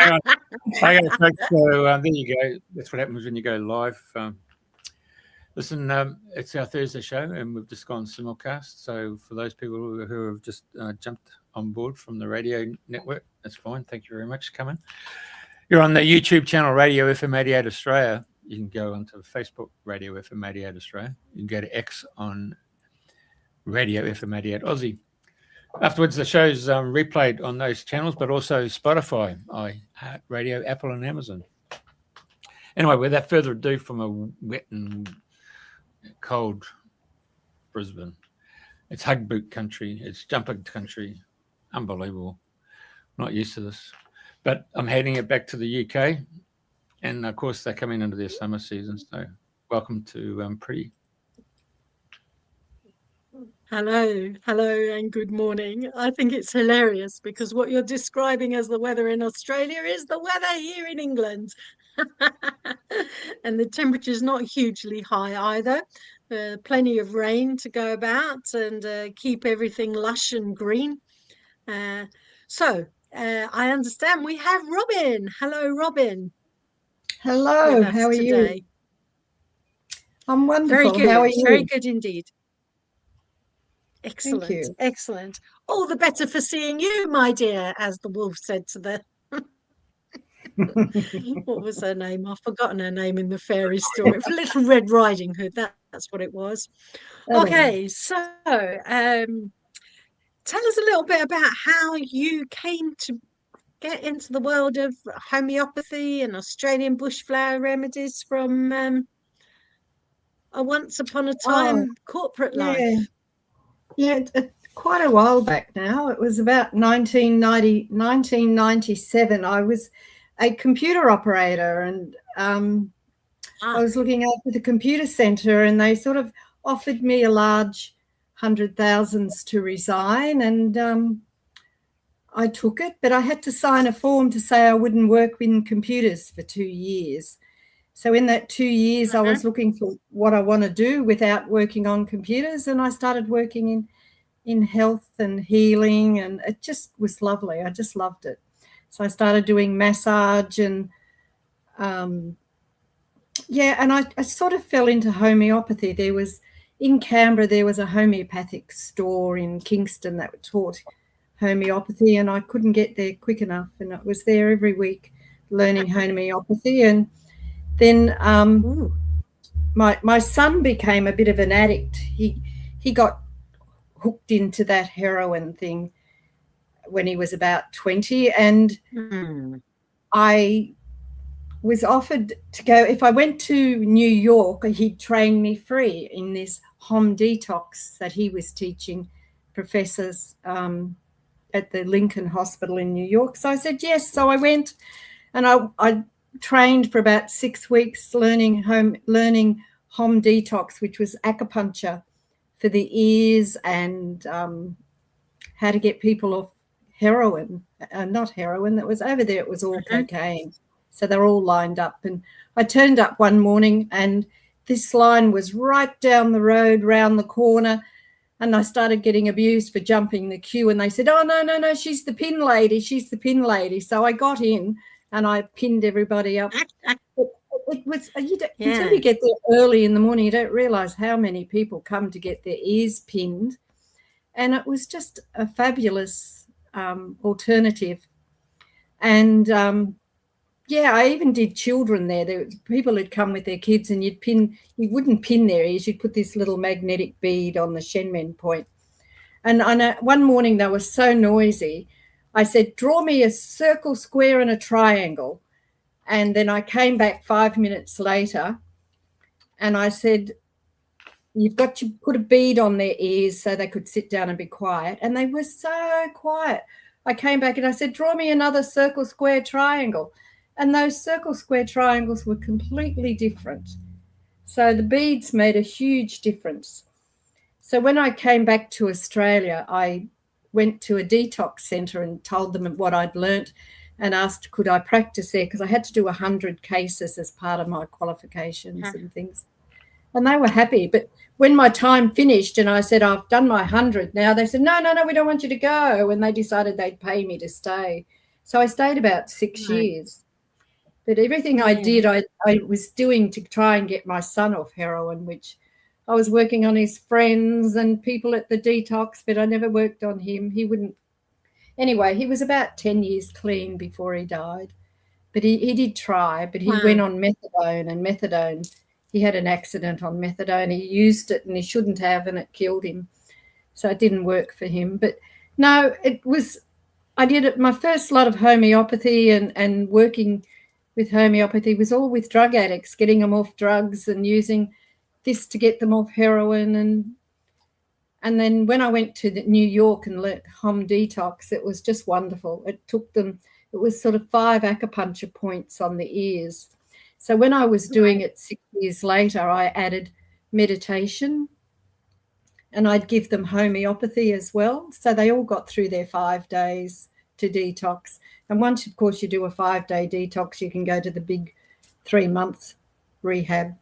Hang on. Folks. So there you go. That's what happens when you go live. Listen, it's our Thursday show, and we've just gone simulcast. So for those people who have just jumped on board from the radio network, that's fine. Thank you very much for coming. You're on the YouTube channel Radio FM 88 Australia. You can go onto Facebook Radio FM 88 Australia. You can go to X on Radio FM 88 Aussie. Afterwards, the show's replayed on those channels, but also Spotify, iHeartRadio, Apple, and Amazon. Anyway, without further ado, from a wet and cold Brisbane, it's hug boot country, it's jumper country, unbelievable. Not used to this, but I'm heading it back to the UK, and of course they're coming into their summer season. So, welcome to Priti. Hello, and good morning. I think it's hilarious because what you're describing as the weather in Australia is the weather here in England. And the temperature's not hugely high either. Plenty of rain to go about and keep everything lush and green. So I understand we have Robyn. Hello, Robyn. Hello, how are you? I'm wonderful. Very good. How are you? Very good indeed. Excellent. Thank you. Excellent. All the better for seeing you, my dear, as the wolf said to the what was her name? I've forgotten her name in the fairy story. Little Red Riding Hood. That's what it was. Okay, so tell us a little bit about how you came to get into the world of homeopathy and Australian bushflower remedies from a once upon a time corporate life. Yeah, quite a while back now. It was about 1997. I was a computer operator, and I was looking after the computer centre, and they sort of offered me a large 100,000s to resign, and I took it, but I had to sign a form to say I wouldn't work in computers for 2 years. So in that 2 years, I was looking for what I want to do without working on computers, and I started working in health and healing, and it just was lovely. I just loved it. So I started doing massage and, and I sort of fell into homeopathy. In Canberra, there was a homeopathic store in Kingston that taught homeopathy, and I couldn't get there quick enough, and I was there every week learning homeopathy. And then my son became a bit of an addict. He got hooked into that heroin thing when he was about 20, and I was offered to go. If I went to New York, he'd train me free in this Detox that he was teaching professors at the Lincoln Hospital in New York. So I said yes. So I went, and I trained for about 6 weeks learning home detox, which was acupuncture for the ears, and how to get people off heroin. Not heroin, that was over there, it was all cocaine. So they're all lined up. And I turned up one morning, and this line was right down the road, round the corner, and I started getting abused for jumping the queue. And they said, oh, no, she's the pin lady. So I got in, and I pinned everybody up. It was until you get there early in the morning, you don't realise how many people come to get their ears pinned. And it was just a fabulous alternative. And, I even did children there. There were people who'd come with their kids, and you wouldn't pin their ears. You'd put this little magnetic bead on the Shenmen point. And one morning they were so noisy, I said, draw me a circle, square, and a triangle. And then I came back 5 minutes later, and I said, you've got to put a bead on their ears so they could sit down and be quiet. And they were so quiet. I came back and I said, draw me another circle, square, triangle. And those circle, square, triangles were completely different. So the beads made a huge difference. So when I came back to Australia, I went to a detox centre and told them what I'd learnt, and asked could I practice there, because I had to do 100 cases as part of my qualifications and things. And they were happy. But when my time finished and I said, I've done my 100 now, they said, no, we don't want you to go. And they decided they'd pay me to stay. So I stayed about 6 Right. years. But everything I did, I was doing to try and get my son off heroin, which I was working on his friends and people at the Detox, but I never worked on him. He wouldn't. Anyway, he was about 10 years clean before he died. But he did try, but he went on methadone, and methadone, he had an accident on methadone. He used it and he shouldn't have, and it killed him. So it didn't work for him. But no, I did it. My first lot of homeopathy and working with homeopathy was all with drug addicts, getting them off drugs and using this to get them off heroin. And then when I went to New York and learnt Home Detox, it was just wonderful. It was sort of 5 acupuncture points on the ears. So when I was doing it 6 years later, I added meditation, and I'd give them homeopathy as well. So they all got through their 5 days to detox. And once, of course, you do a 5-day detox, you can go to the big 3-month rehab.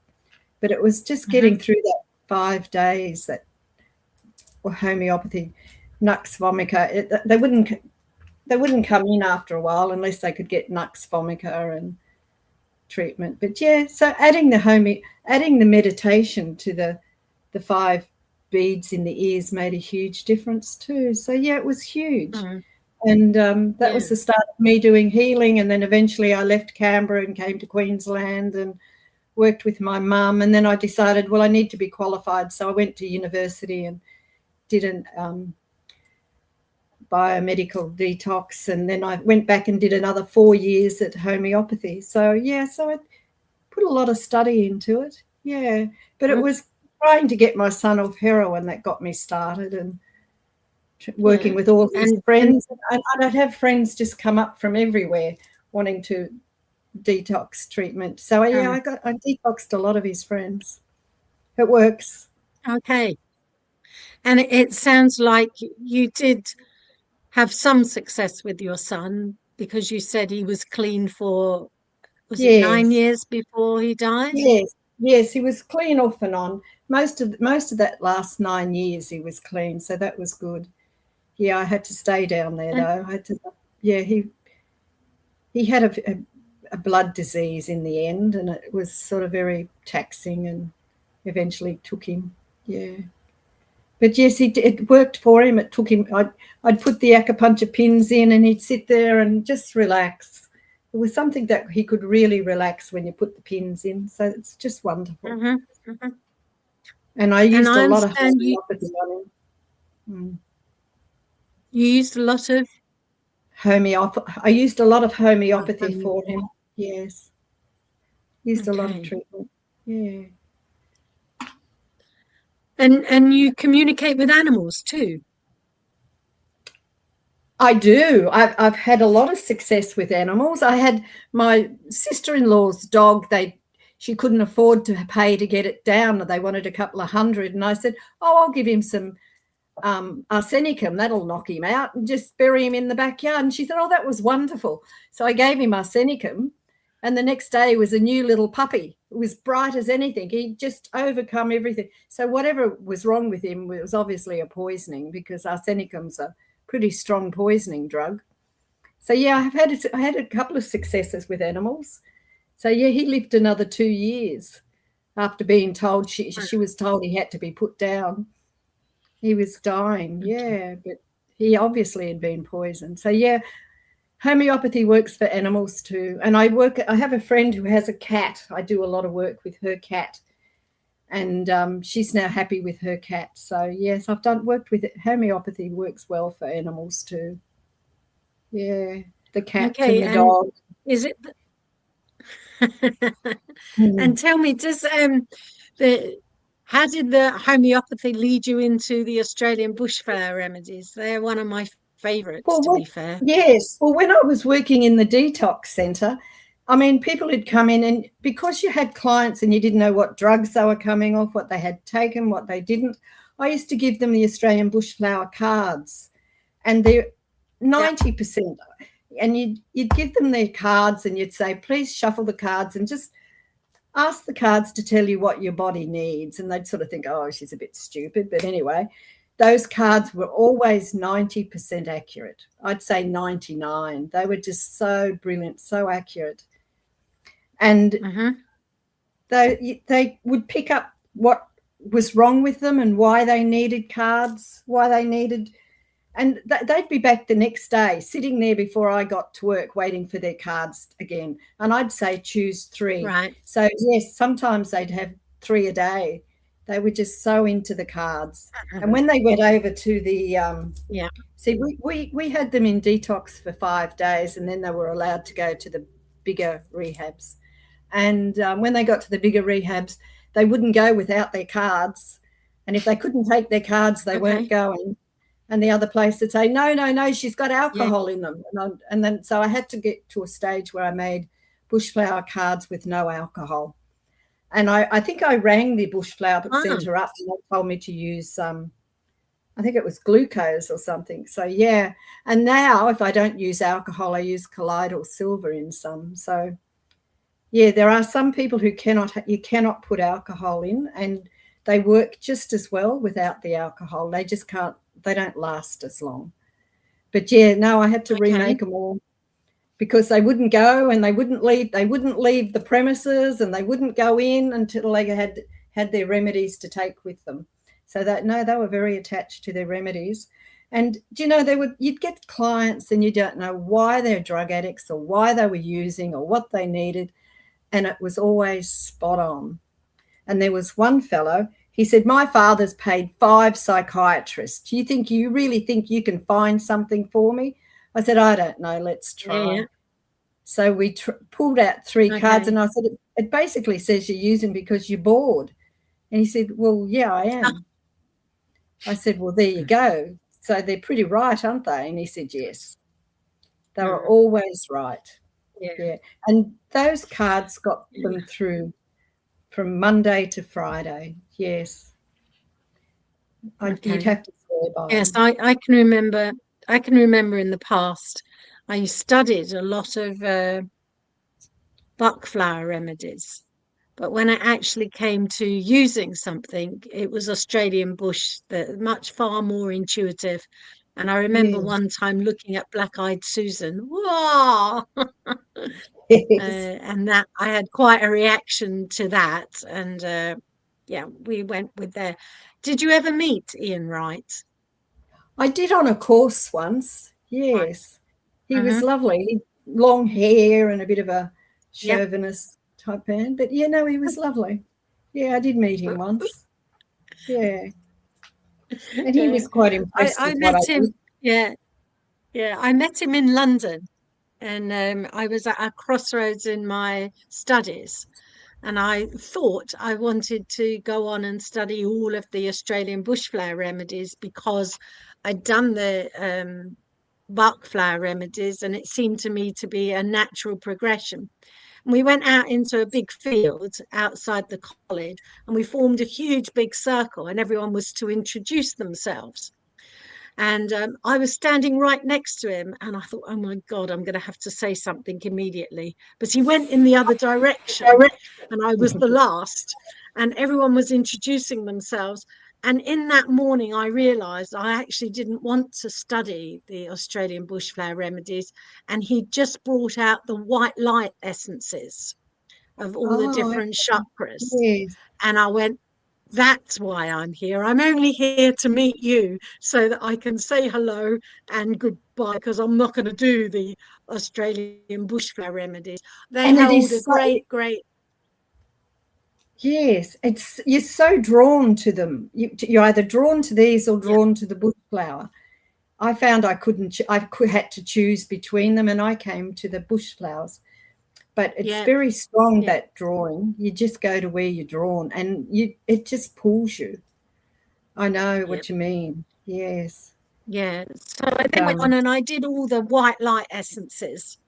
But it was just getting through that 5 days that homeopathy, nux vomica, they wouldn't come in after a while unless they could get nux vomica and treatment. But yeah, so adding the meditation to the 5 beads in the ears made a huge difference too. So yeah, it was huge. And that was the start of me doing healing. And then eventually I left Canberra and came to Queensland and worked with my mum. And then I decided, well, I need to be qualified. So I went to university and did a biomedical detox. And then I went back and did another 4 years at homeopathy. So yeah, so I put a lot of study into it. Yeah, but it was trying to get my son off heroin that got me started, and working with all his friends. And I'd have friends just come up from everywhere wanting to detox treatment. So yeah, I detoxed a lot of his friends. It works. Okay. And it sounds like you did have some success with your son, because you said he was clean for, was it 9 years before he died? Yes, he was clean off and on. Most of that last 9 years he was clean, so that was good. Yeah, I had to stay down there though. I had to. Yeah, he had a blood disease in the end, and it was sort of very taxing, and eventually took him. Yeah, but yes, it worked for him. It took him. I'd put the acupuncture pins in, and he'd sit there and just relax. It was something that he could really relax when you put the pins in. So it's just wonderful. And I used a lot of homeopathy on him. You used a lot of homeopathy. I used a lot of homeopathy for him. Yes, used a lot of treatment. Yeah. And you communicate with animals too? I do. I've had a lot of success with animals. I had my sister-in-law's dog. She couldn't afford to pay to get it down. They wanted a couple of $100, and I said, "Oh, I'll give him some arsenicum. That'll knock him out, and just bury him in the backyard." And she said, "Oh, that was wonderful." So I gave him arsenicum, and the next day was a new little puppy. It was bright as anything. He'd just overcome everything. So whatever was wrong with him was obviously a poisoning, because arsenicum's a pretty strong poisoning drug. So yeah, I had a couple of successes with animals. So yeah, he lived another 2 years after being told she was told he had to be put down. He was dying, yeah, but he obviously had been poisoned. So yeah, homeopathy works for animals too. And I have a friend who has a cat. I do a lot of work with her cat, and she's now happy with her cat. So yes, I've worked with it. Homeopathy works well for animals too. Yeah, the cat and the dog. Is it? And tell me, how did the homeopathy lead you into the Australian bushfire remedies? They're one of my favourites, to be fair. Yes. Well, when I was working in the detox centre, I mean, people had come in, and because you had clients and you didn't know what drugs they were coming off, what they had taken, what they didn't, I used to give them the Australian bushflower cards, and they're 90%. And you'd give them their cards, and you'd say, "Please shuffle the cards and just ask the cards to tell you what your body needs." And they'd sort of think, "Oh, she's a bit stupid." But anyway, those cards were always 90% accurate. I'd say 99. They were just so brilliant, so accurate. And they would pick up what was wrong with them and why they needed cards, and they'd be back the next day, sitting there before I got to work, waiting for their cards again. And I'd say choose 3. Right. So yes, sometimes they'd have 3 a day. They were just so into the cards. And when they went over to the see, we had them in detox for 5 days, and then they were allowed to go to the bigger rehabs. And when they got to the bigger rehabs, they wouldn't go without their cards. And if they couldn't take their cards, they weren't going. And the other place would say, no, she's got alcohol in them. And then so I had to get to a stage where I made bushflower cards with no alcohol. And I think I rang the bushflower centre up, and they told me to use I think it was glucose or something. So yeah. And now if I don't use alcohol, I use colloidal silver in some. So yeah, there are some people who you cannot put alcohol in, and they work just as well without the alcohol. They just can't. They don't last as long. But yeah, no, I had to remake them all because they wouldn't go and they wouldn't leave. They wouldn't leave the premises, and they wouldn't go in until they had their remedies to take with them. So they were very attached to their remedies. And do you know, you'd get clients and you don't know why they're drug addicts or why they were using or what they needed, and it was always spot on. And there was one fellow. He said, my father's paid 5 psychiatrists. Do you really think you can find something for me? I said, I don't know. Let's try. Yeah. So we pulled out 3 cards, and I said, it basically says you're using because you're bored. And he said, well, yeah, I am. I said, well, there you go. So they're pretty right, aren't they? And he said, yes. They were always right. Yeah. And those cards got them through from Monday to Friday. Yes. You'd have to swear by Yes, I can remember. I can remember in the past, I studied a lot of buckflower remedies, but when it actually came to using something, it was Australian bush, that far more intuitive. And I remember one time looking at Black-Eyed Susan. Whoa! And that I had quite a reaction to that, and we went with there. Did you ever meet Ian Wright? I did on a course once. Yes, he was lovely, long hair and a bit of a chauvinist type man, but he was lovely. Yeah, I did meet him once. Yeah, and he was quite impressed. I met him. Yeah, I met him in London. And I was at a crossroads in my studies, and I thought I wanted to go on and study all of the Australian bushflower remedies because I'd done the buckflower remedies, and it seemed to me to be a natural progression. And we went out into a big field outside the college, and we formed a huge big circle, and everyone was to introduce themselves. And I was standing right next to him, and I thought, oh my God, I'm going to have to say something immediately. But he went in the other direction, and I was the last, and everyone was introducing themselves. And in that morning, I realised I actually didn't want to study the Australian bushflower remedies, and he just brought out the white light essences of all the different chakras. Yes. And I went, that's why I'm here. I'm only here to meet you so that I can say hello and goodbye, because I'm not going to do the Australian bushflower remedies. They hold a great. Yes, you're so drawn to them. You're either drawn to these or drawn to the bushflower. I found I had to choose between them, and I came to the bushflowers. But it's very strong, that drawing. You just go to where you're drawn, and it just pulls you. I know what you mean. Yes. Yeah. So I then went on and I did all the white light essences,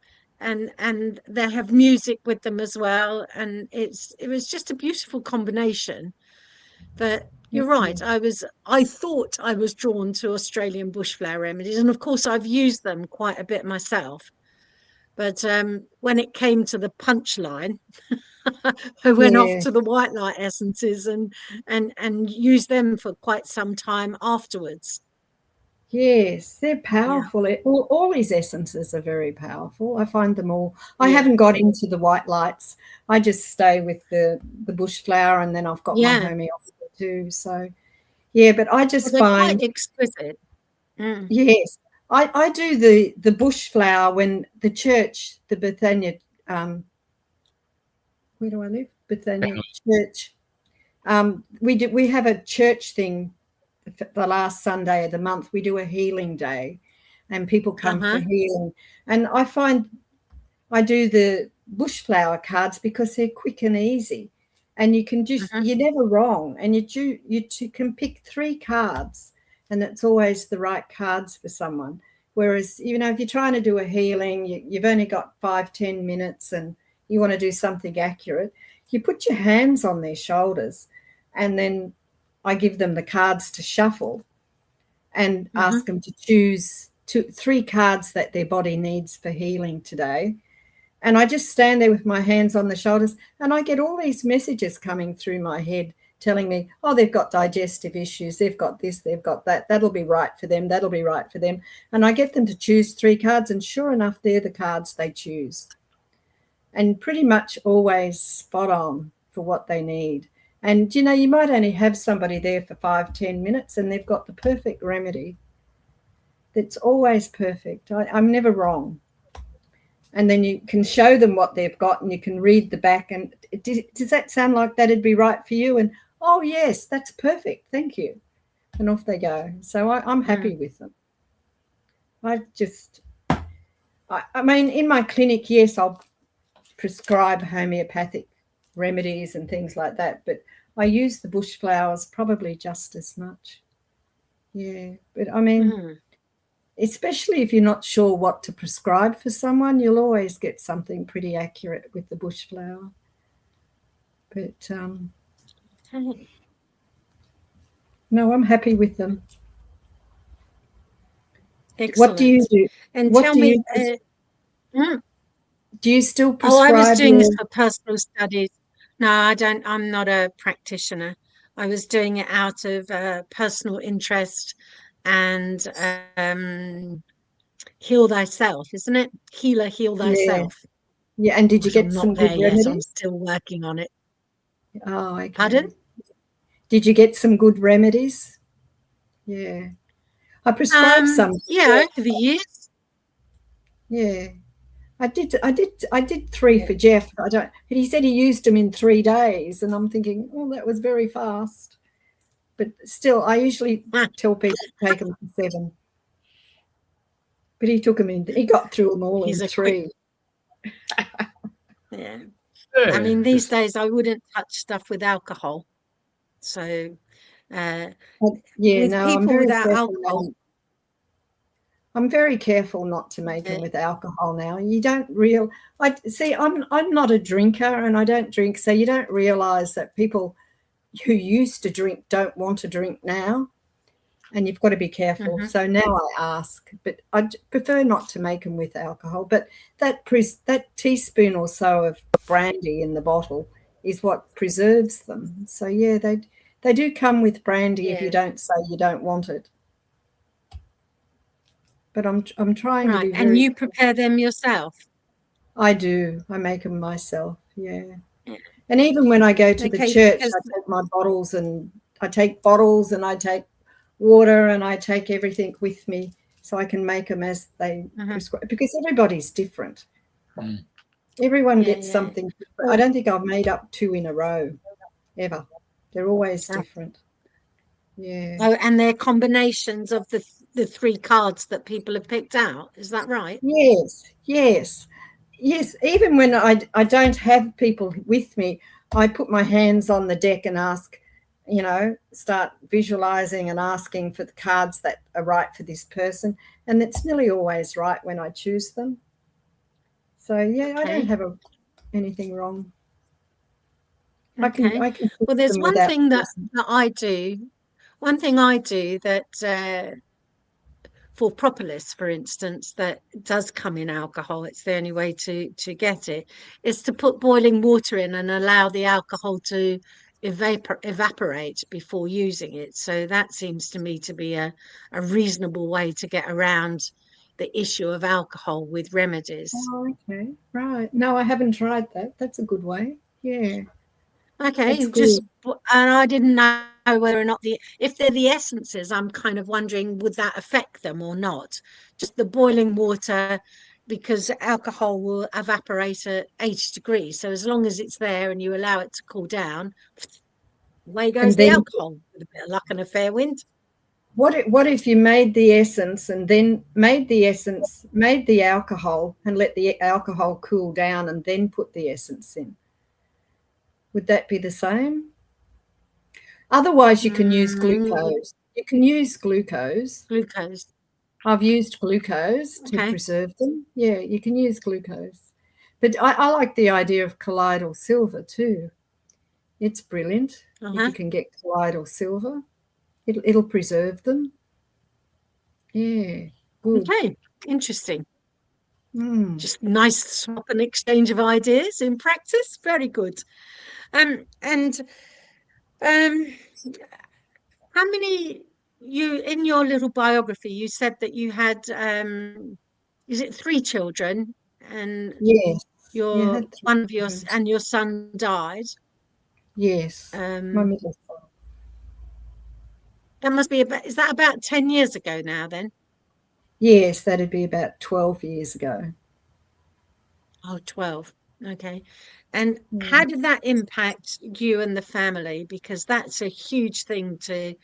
and they have music with them as well. And it was just a beautiful combination. But you're right. I thought I was drawn to Australian bushflower remedies, and of course I've used them quite a bit myself. But when it came to the punchline, who went off Yeah. to the white light essences and used them for quite some time afterwards. Yes, they're Yeah. powerful. All these essences are very powerful. I find them all. I Yeah. haven't got into the white lights. I just stay with the bush flower, and then I've got my Yeah. homeopathy too. So yeah, but I Well, just they're quite find exquisite. Mm. yes, I do the bush flower when the church, the Bethania, where do I live? Bethania Church. We have a church thing the last Sunday of the month. We do a healing day, and people come for healing. And I find I do the bush flower cards because they're quick and easy, and you can just you're never wrong, and you can pick 3 cards, and it's always the right cards for someone. Whereas if you're trying to do a healing, you've only got 5-10 minutes, and you want to do something accurate, you put your hands on their shoulders, and then I give them the cards to shuffle and ask them to choose 3 cards that their body needs for healing today. And I just stand there with my hands on the shoulders, and I get all these messages coming through my head telling me, oh, they've got digestive issues, they've got this, they've got that, that'll be right for them, that'll be right for them. And I get them to choose 3 cards, and sure enough, they're the cards they choose. And pretty much always spot on for what they need. And, you might only have somebody there for 5-10 minutes, and they've got the perfect remedy. That's always perfect. I'm never wrong. And then you can show them what they've got, and you can read the back. And does that sound like that'd be right for you? And, oh, yes, that's perfect. Thank you. And off they go. So I'm happy with them. I mean, in my clinic, yes, I'll prescribe homeopathic remedies and things like that, but I use the bush flowers probably just as much. Yeah, but I mean, especially if you're not sure what to prescribe for someone, you'll always get something pretty accurate with the bush flower. But no, I'm happy with them. Excellent. What do you do? And what tell do me, do you still prescribe? I was doing this for personal studies. No, I don't. I'm not a practitioner. I was doing it out of personal interest and heal thyself, isn't it? Healer, heal thyself. Yeah, and did you get some good remedies? I'm still working on it. Oh, okay. Pardon? Did you get some good remedies? Yeah. I prescribed some. Yeah, over the years. Yeah. I did 3 for Jeff. He said he used them in 3 days, and I'm thinking, oh, that was very fast. But still, I usually tell people to take them for 7. But he took them in. He got through them all in 3. Yeah. I mean, these days I wouldn't touch stuff with alcohol. So, with people without alcohol. I'm very careful not to make them with alcohol now. You don't I'm not a drinker, and I don't drink, so you don't realise that people who used to drink don't want to drink now, and you've got to be careful. So now I ask, but I prefer not to make them with alcohol. But that teaspoon or so of brandy in the bottle is what preserves them. So yeah, they do come with brandy if you don't say you don't want it. But I'm trying to be very. And you prepare them yourself? I do. I make them myself. Yeah. And even when I go to the church, I take my bottles, and I take water, and I take everything with me, so I can make them as they prescribe, because everybody's different. Everyone gets something different. I don't think I've made up 2 in a row ever. They're always different. Yeah. Oh, and they're combinations of the 3 cards that people have picked out. Is that right? Yes. Even when I don't have people with me, I put my hands on the deck and ask, start visualizing and asking for the cards that are right for this person. And it's nearly always right when I choose them. So, yeah, I don't have anything wrong. Okay. I can well, there's one thing that I do. One thing I do that for propolis, for instance, that does come in alcohol, it's the only way to get it, is to put boiling water in and allow the alcohol to evaporate before using it. So that seems to me to be a reasonable way to get around the issue of alcohol with remedies. Oh, okay, right. No, I haven't tried that. That's a good way. Yeah. Okay, just, and I didn't know whether or not if they're the essences, I'm kind of wondering, would that affect them or not? Just the boiling water, because alcohol will evaporate at 80 degrees. So as long as it's there and you allow it to cool down, away goes the alcohol with a bit of luck and a fair wind. What if you made the essence and then made the alcohol and let the alcohol cool down and then put the essence in? Would that be the same? Otherwise, you can use glucose. You can use glucose. Glucose. I've used glucose to preserve them. Yeah, you can use glucose. But I like the idea of colloidal silver too. It's brilliant. If you can get colloidal silver, it'll preserve them. Yeah, good. Okay, interesting. Just nice swap and exchange of ideas in practice. Very good. And how many, in your little biography, you said that you had, is it 3 children? And yes, one of your son died. Yes, my middle son. That must be is that about 10 years ago now then? Yes, that'd be about 12 years ago. Oh, 12. Okay. And how did that impact you and the family? Because that's a huge thing to,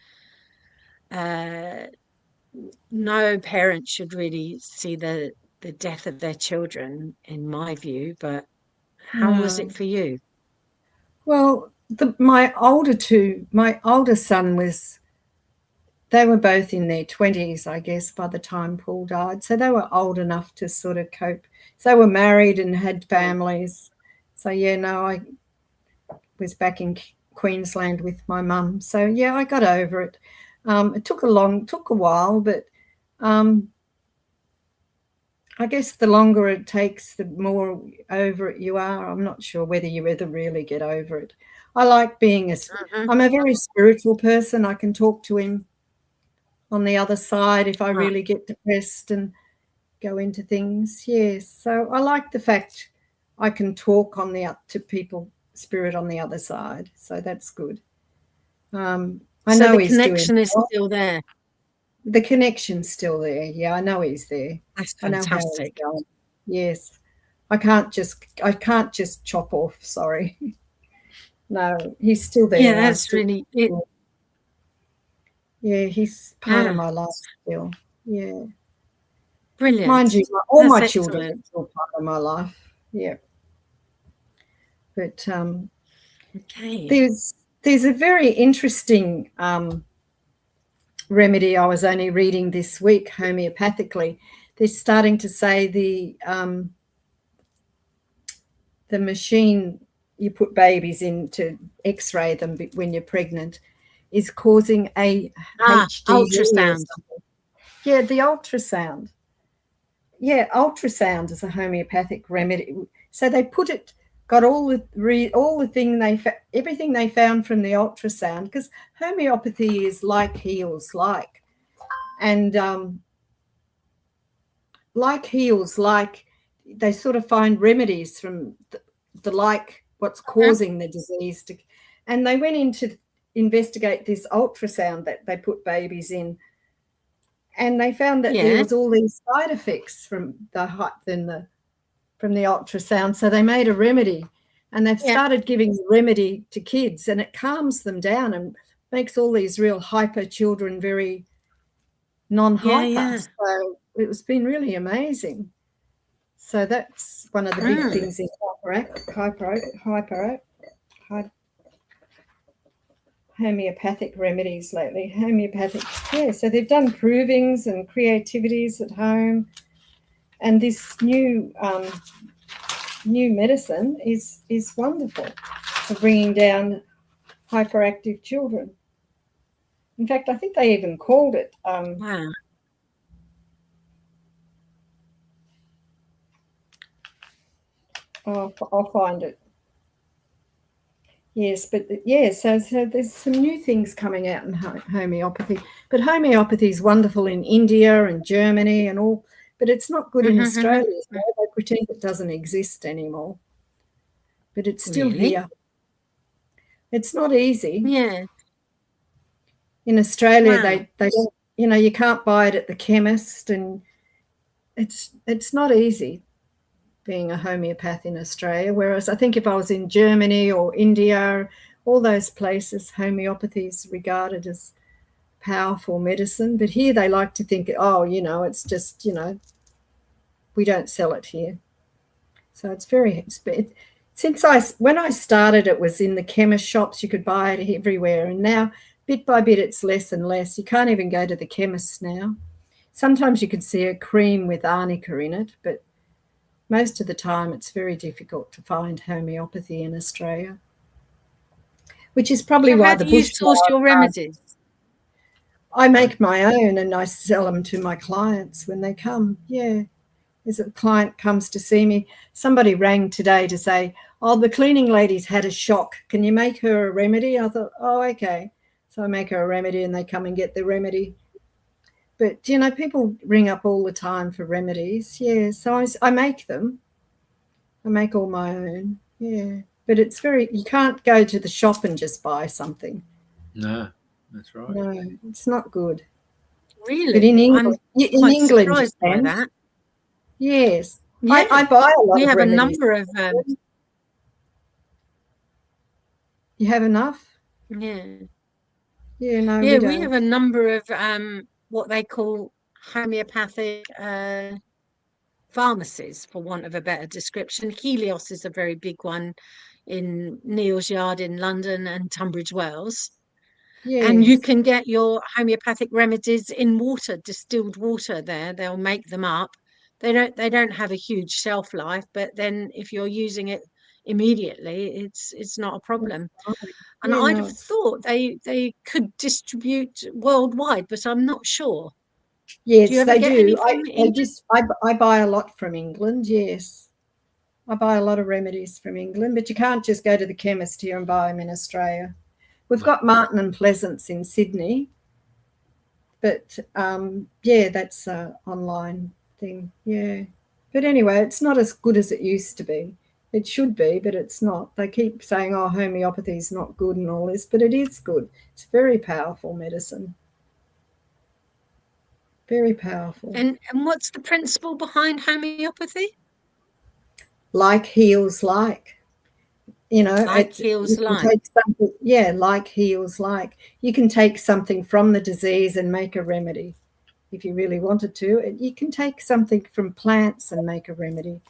no parent should really see the death of their children, in my view, but how was it for you? Well, my older son they were both in their 20s, I guess, by the time Paul died. So they were old enough to sort of cope. So they were married and had families. So, yeah, no, I was back in Queensland with my mum. So, yeah, I got over it. It took a while, but I guess the longer it takes, the more over it you are. I'm not sure whether you ever really get over it. I like being I'm a very spiritual person. I can talk to him on the other side if I really get depressed and go into things. Yes. So I like the fact I can talk to people, spirit on the other side. So that's good. I know the connection is still there. The connection's still there. Yeah, I know he's there. That's fantastic. I know how he's going. Yes. I can't just chop off, sorry. No, he's still there. Yeah, that's really it. Yeah, he's part of my life still. Yeah. Brilliant. Mind you, all my children are still part of my life. Yeah. But there's a very interesting remedy I was only reading this week homeopathically. They're starting to say the machine you put babies in to x-ray them when you're pregnant is causing a ultrasound. Yeah, the ultrasound. Yeah, ultrasound is a homeopathic remedy. So they got everything they found from the ultrasound, because homeopathy is like heals like. And like heals like, they sort of find remedies from what's causing the disease. And they went in to investigate this ultrasound that they put babies in, and they found that there was all these side effects from the ultrasound. So they made a remedy, and they've started giving the remedy to kids, and it calms them down and makes all these real hyper children very non-hyper. So it's been really amazing. So that's one of the big things in homeopathic remedies lately. So they've done provings and creativities at home, and this new medicine is wonderful for bringing down hyperactive children. In fact, I think they even called it Oh, I'll find it. Yes, but yeah, so there's some new things coming out in homeopathy. But homeopathy is wonderful in India and Germany and all, but it's not good in Australia. So they pretend it doesn't exist anymore. But it's still here. It's not easy. Yeah. In Australia, they don't, you know, you can't buy it at the chemist, and it's not easy being a homeopath in Australia. Whereas I think if I was in Germany or India, all those places, homeopathy is regarded as powerful medicine. But here they like to think, oh, you know, it's just, you know, we don't sell it here. So it's very, when I started, it was in the chemist shops. You could buy it everywhere. And now, bit by bit, it's less and less. You can't even go to the chemists now. Sometimes you could see a cream with arnica in it, but most of the time it's very difficult to find homeopathy in Australia, which is probably why the bush. How do you source your remedies? I make my own and I sell them to my clients when they come. Yeah. As a client comes to see me, somebody rang today to say, oh, the cleaning lady's had a shock. Can you make her a remedy? I thought, oh, okay. So I make her a remedy and they come and get the remedy. But, you know, people ring up all the time for remedies. Yeah, so I make them. I make all my own. Yeah, but it's you can't go to the shop and just buy something. No, that's right. No, it's not good. Really? But in England, surprised by that. Yes. Yeah. I buy a lot of remedies. We have a number of... You have enough? Yeah. Yeah, no, yeah, we we have a number of what they call homeopathic pharmacies, for want of a better description. Helios is a very big one in Neal's Yard in London and Tunbridge Wells. Yes. And you can get your homeopathic remedies in water, distilled water there. They'll make them up. They don't have a huge shelf life, but then if you're using it immediately, it's not a problem. And I'd have thought they could distribute worldwide, but I'm not sure. Yes, they do. I buy a lot from England, yes. I buy a lot of remedies from England, but you can't just go to the chemist here and buy them in Australia. We've got Martin and Pleasance in Sydney, but yeah, that's an online thing, yeah. But anyway, it's not as good as it used to be. It should be, but it's not. They keep saying, oh, homeopathy is not good and all this, but it is good. It's very powerful medicine. Very powerful. And what's the principle behind homeopathy? Like heals like. You know, like heals like. Yeah, like heals like. You can take something from the disease and make a remedy. If you really wanted to, you can take something from plants and make a remedy.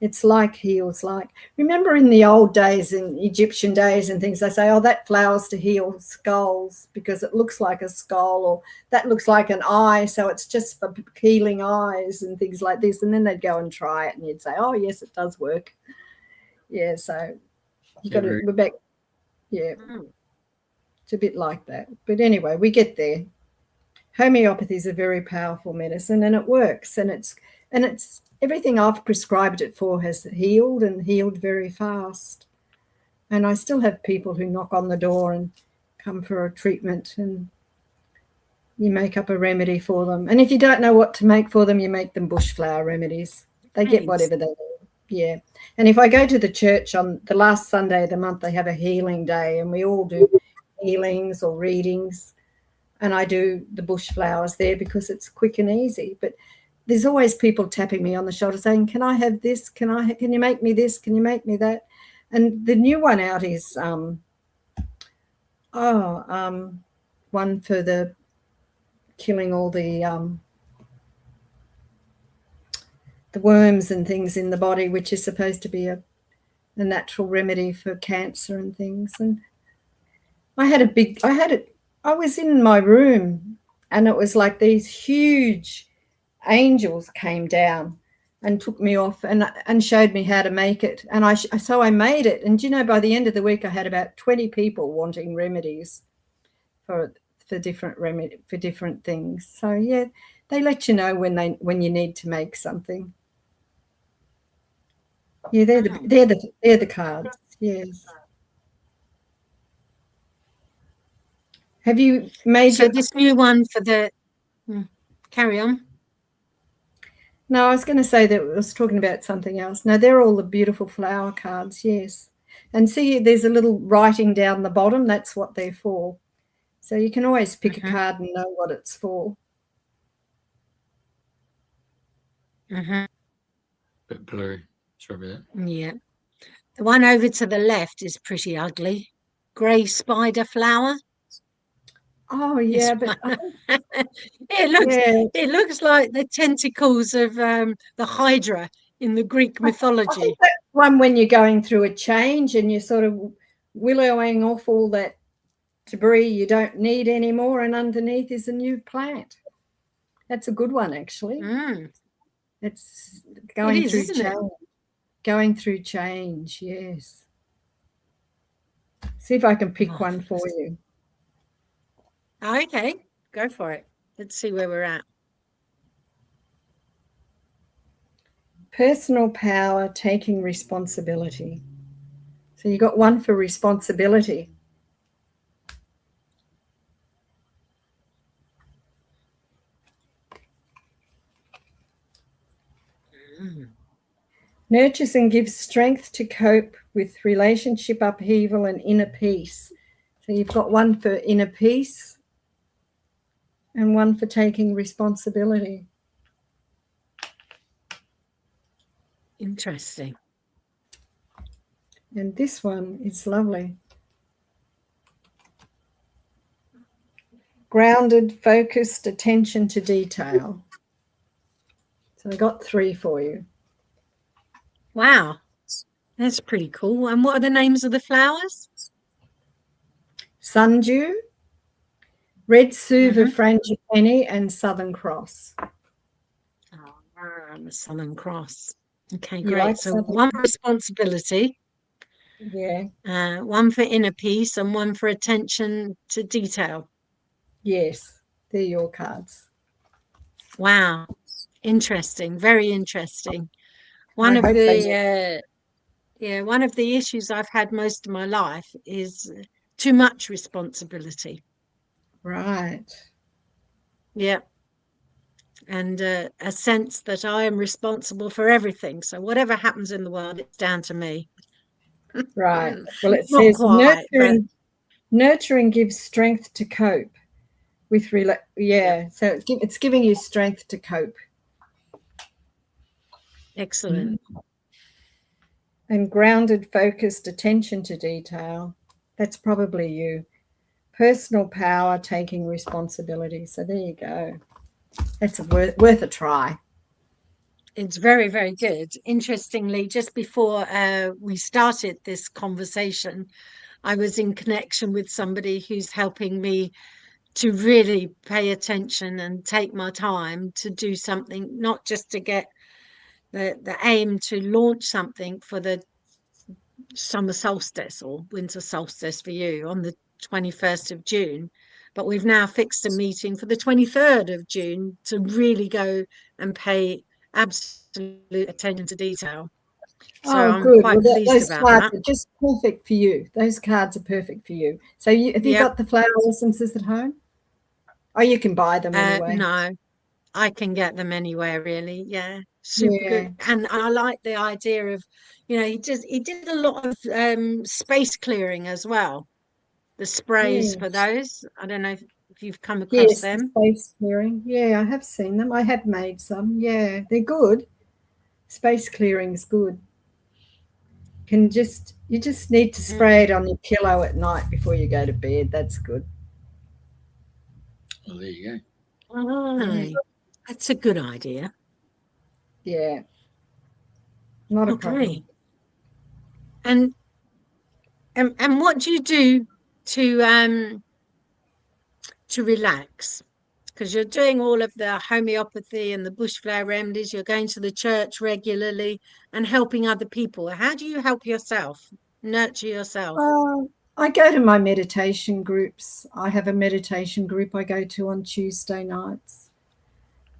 It's like heals like. Remember in the old days, in Egyptian days and things, they say, oh, that flower's to heal skulls because it looks like a skull, or that looks like an eye, so it's just for healing eyes and things like this. And then they'd go and try it and you'd say, oh, yes, it does work. Yeah, so you got to, we're back. Yeah, it's a bit like that. But anyway, we get there. Homeopathy is a very powerful medicine and it works, and it's everything I've prescribed it for has healed, and healed very fast. And I still have people who knock on the door and come for a treatment, and you make up a remedy for them. And if you don't know what to make for them, you make them bushflower remedies. They get whatever they need. Yeah. And if I go to the church on the last Sunday of the month, they have a healing day, and we all do healings or readings. And I do the bush flowers there because it's quick and easy. But there's always people tapping me on the shoulder saying, can I have this? Can you make me this? Can you make me that? And the new one out is one for the killing all the worms and things in the body, which is supposed to be a natural remedy for cancer and things. And I was in my room, and it was like these huge angels came down and took me off and showed me how to make it. And so I made it. And, you know, by the end of the week, I had about 20 people wanting remedies for different things. So, yeah, they let you know when you need to make something. Yeah, they're the cards. Yes. Have you made So this new one for the carry on? No, I was going to say that I was talking about something else. No, they're all the beautiful flower cards, yes. And see, there's a little writing down the bottom. That's what they're for. So you can always pick a card and know what it's for. Bit blurry. Sorry about that. Yeah. The one over to the left is pretty ugly. Grey spider flower. Oh, yeah, but it looks like the tentacles of the Hydra in the Greek mythology. I think that's one when you're going through a change and you're sort of willowing off all that debris you don't need anymore, and underneath is a new plant. That's a good one, actually. It's going through change. Going through change, yes. See if I can pick one for you. Okay, go for it. Let's see where we're at. Personal power, taking responsibility. So you got one for responsibility. Nurtures and gives strength to cope with relationship upheaval and inner peace. So you've got one for inner peace and one for taking responsibility. Interesting. And this one is lovely. Grounded, focused attention to detail. So I got 3 for you. Wow, that's pretty cool. And what are the names of the flowers? Sundew, Red Suva Frangipani, and Southern Cross. The Southern Cross. Okay, You great. like So Southern one for responsibility. Yeah. One for inner peace and one for attention to detail. Yes, they're your cards. Wow, interesting. Very interesting. One of the issues I've had most of my life is too much responsibility. Right. Yeah. And a sense that I am responsible for everything. So whatever happens in the world, it's down to me. Right. Well, it says nurturing gives strength to cope with so it's giving you strength to cope. Excellent. And grounded, focused attention to detail. That's probably you. Personal power, taking responsibility. So there you go. That's worth a try. It's very, very good. Interestingly, just before we started this conversation, I was in connection with somebody who's helping me to really pay attention and take my time to do something, not just to get the aim to launch something for the summer solstice or winter solstice for you on the 21st of June. But we've now fixed a meeting for the 23rd of June to really go and pay absolute attention to detail. So I'm good. quite pleased those about cards that. are just perfect for you. Those cards are perfect for you. So have you got the flower essences at home? Oh, you can buy them anyway. No, I can get them anywhere, really. Yeah, super good. And I like the idea of, he did a lot of space clearing as well. The sprays for those. I don't know if you've come across them. The space clearing. Yeah, I have seen them. I have made some. Yeah, they're good. Space clearing is good. You just need to spray it on your pillow at night before you go to bed. That's good. Well, there you go. Oh, that's a good idea. Yeah. Not a problem. And what do you do to relax? Because you're doing all of the homeopathy and the bushflower remedies, you're going to the church regularly and helping other people. How do you help yourself, nurture yourself? I go to my meditation groups. I have a meditation group I go to on Tuesday nights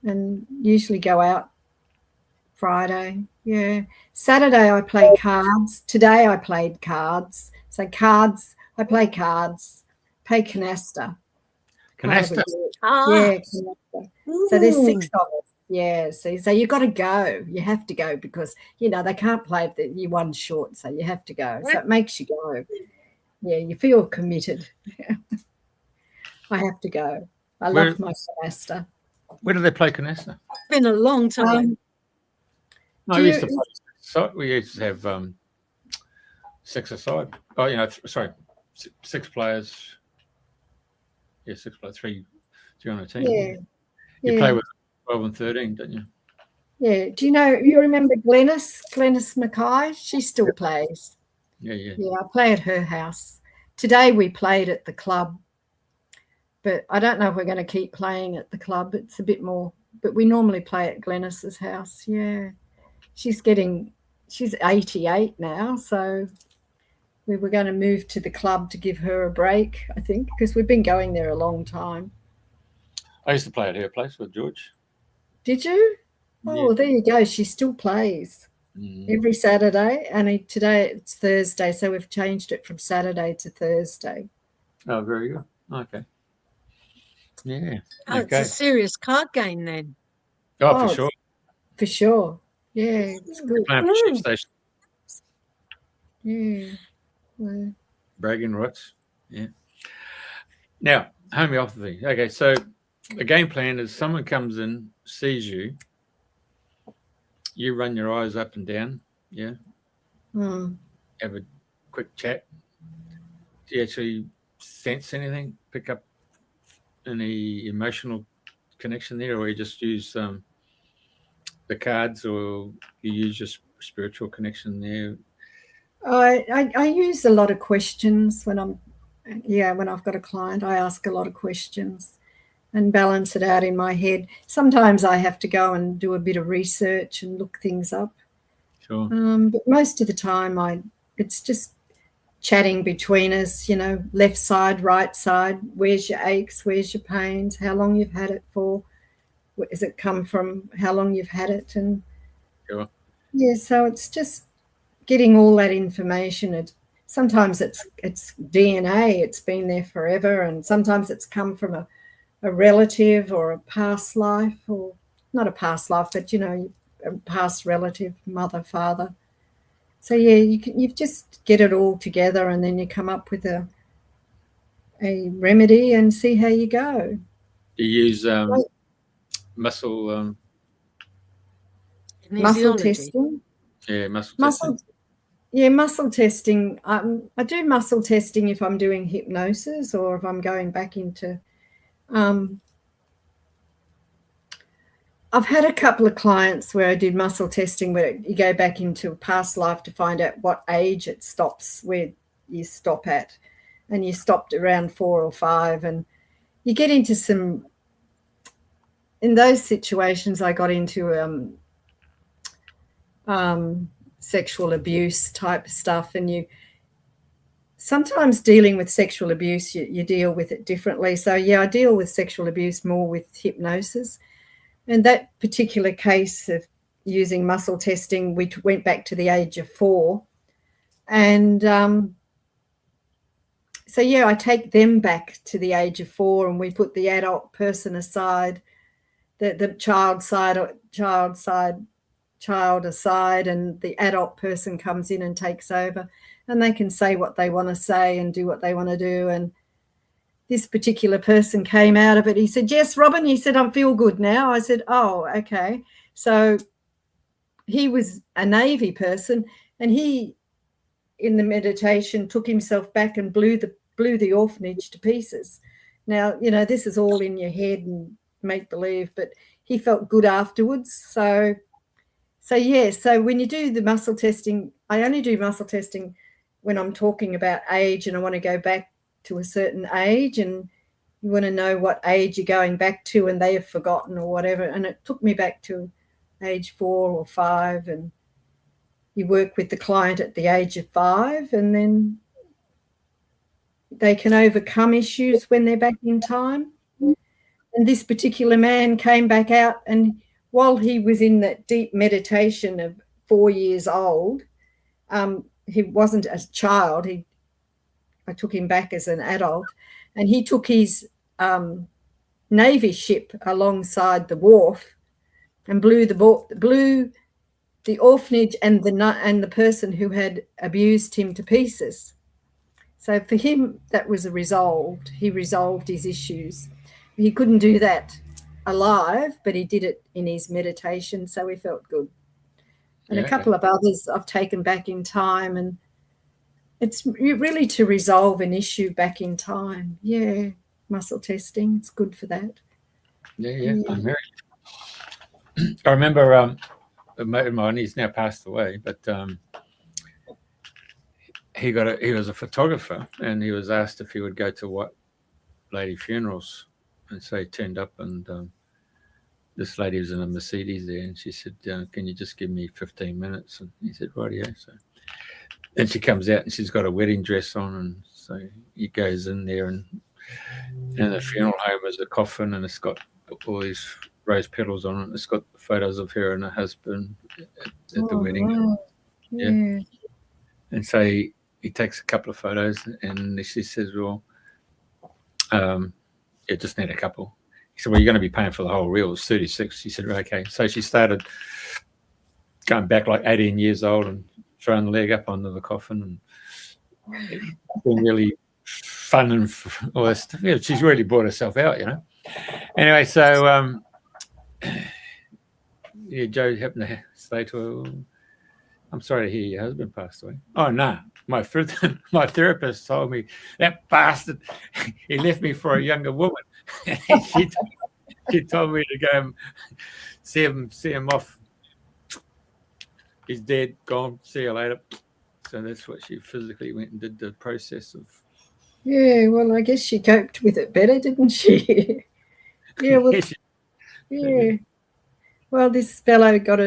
and usually go out Friday. Yeah. Saturday I play cards. Today I played cards. So cards, I play cards. Play canasta. Canasta. Yeah, canasta. So there's 6 of us. Yeah, see, so you've got to go. You have to go because, you know, they can't play if you're one short, so you have to go. So it makes you go. Yeah, you feel committed. I have to go. I love my semester. Where do they play canasta? It's been a long time. We used to have 6 aside. Oh, you know, sorry, 6 players. Yeah, 6 players, 3 on a team. Yeah. You play with 12 and 13, don't you? Yeah. Do you remember Glenys Mackay? She still plays. Yeah. Yeah, I play at her house. Today we played at the club, but I don't know if we're going to keep playing at the club. It's a bit more, but we normally play at Glenys's house. Yeah. She's 88 now, so we were going to move to the club to give her a break, I think, because we've been going there a long time. I used to play at her place with George. Did you? Yeah. Oh, well, there you go. She still plays every Saturday, and today it's Thursday, so we've changed it from Saturday to Thursday. Oh, very good. Okay. Yeah. Oh, okay. It's a serious card game then. Oh, for sure. For sure. Yeah, it's good. Playing for Ship Station. Yeah. Well, Bragging rights. Yeah. Now, homeopathy. Okay, so the game plan is someone comes in, sees you, you run your eyes up and down, yeah, have a quick chat. Do you actually sense anything, pick up any emotional connection there, or you just use the cards, or you use your spiritual connection there? I use a lot of questions when I've got a client. I ask a lot of questions and balance it out in my head. Sometimes I have to go and do a bit of research and look things up. Sure. But most of the time it's just chatting between us, you know, left side, right side, where's your aches, where's your pains, how long you've had it for, where does it come from, how long you've had it, and sure. Yeah, so it's just getting all that information. Sometimes it's DNA, it's been there forever, and sometimes it's come from a relative or a past life, or not a past life, but, you know, a past relative, mother, father. So, yeah, you just get it all together and then you come up with a remedy and see how you go. You use muscle testing? Yeah, muscle testing. Yeah, muscle testing. I do muscle testing if I'm doing hypnosis or if I'm going back into I've had a couple of clients where I did muscle testing where you go back into a past life to find out what age it stops, where you stop at, and you stopped around 4 or 5, and you get into some, in those situations I got into sexual abuse type stuff, and you sometimes dealing with sexual abuse, you deal with it differently. So, yeah, I deal with sexual abuse more with hypnosis. And that particular case of using muscle testing, we went back to the age of 4. And so, yeah, I take them back to the age of 4 and we put the adult person aside, the child aside, and the adult person comes in and takes over, and they can say what they want to say and do what they want to do. And this particular person came out of it. He said, yes, Robyn. He said, I feel good now. I said, oh, okay. So he was a Navy person, and he, in the meditation, took himself back and blew the orphanage to pieces. Now, you know, this is all in your head and make believe, but he felt good afterwards. So yeah, so when you do the muscle testing, I only do muscle testing when I'm talking about age and I want to go back to a certain age, and you want to know what age you're going back to and they have forgotten or whatever. And it took me back to age 4 or 5, and you work with the client at the age of 5, and then they can overcome issues when they're back in time. And this particular man came back out, and while he was in that deep meditation of 4 years old, he wasn't a child. I took him back as an adult, and he took his Navy ship alongside the wharf and blew the orphanage and the person who had abused him to pieces. So for him, that was resolved. He resolved his issues. He couldn't do that alive, but he did it in his meditation, so he felt good. And a couple of others I've taken back in time, and it's really to resolve an issue back in time. Yeah, muscle testing, it's good for that. Yeah. I remember a mate of mine, he's now passed away, but he was a photographer, and he was asked if he would go to white lady funerals, and so he turned up, and this lady was in a Mercedes there, and she said, can you just give me 15 minutes? And he said, rightio. So then she comes out, and she's got a wedding dress on, and so he goes in there, and in the funeral home is a coffin, and it's got all these rose petals on it. It's got photos of her and her husband at the wedding. Wow. Yeah. And so he takes a couple of photos, and she says, well, just need a couple. He said, well, you're going to be paying for the whole reel. It was 36. She said, okay. So she started going back like 18 years old and throwing the leg up onto the coffin, and it's been really fun and all that stuff. Yeah, she's really brought herself out, Anyway, so Joe happened to say to her, I'm sorry to hear your husband passed away. Oh, no. My therapist told me, that bastard, he left me for a younger woman. she told me to go and see him off. He's dead, gone, see you later. So that's what she physically went and did, the process of. Yeah, well, I guess she coped with it better, didn't she? Yeah, well, yeah. Well, this fellow got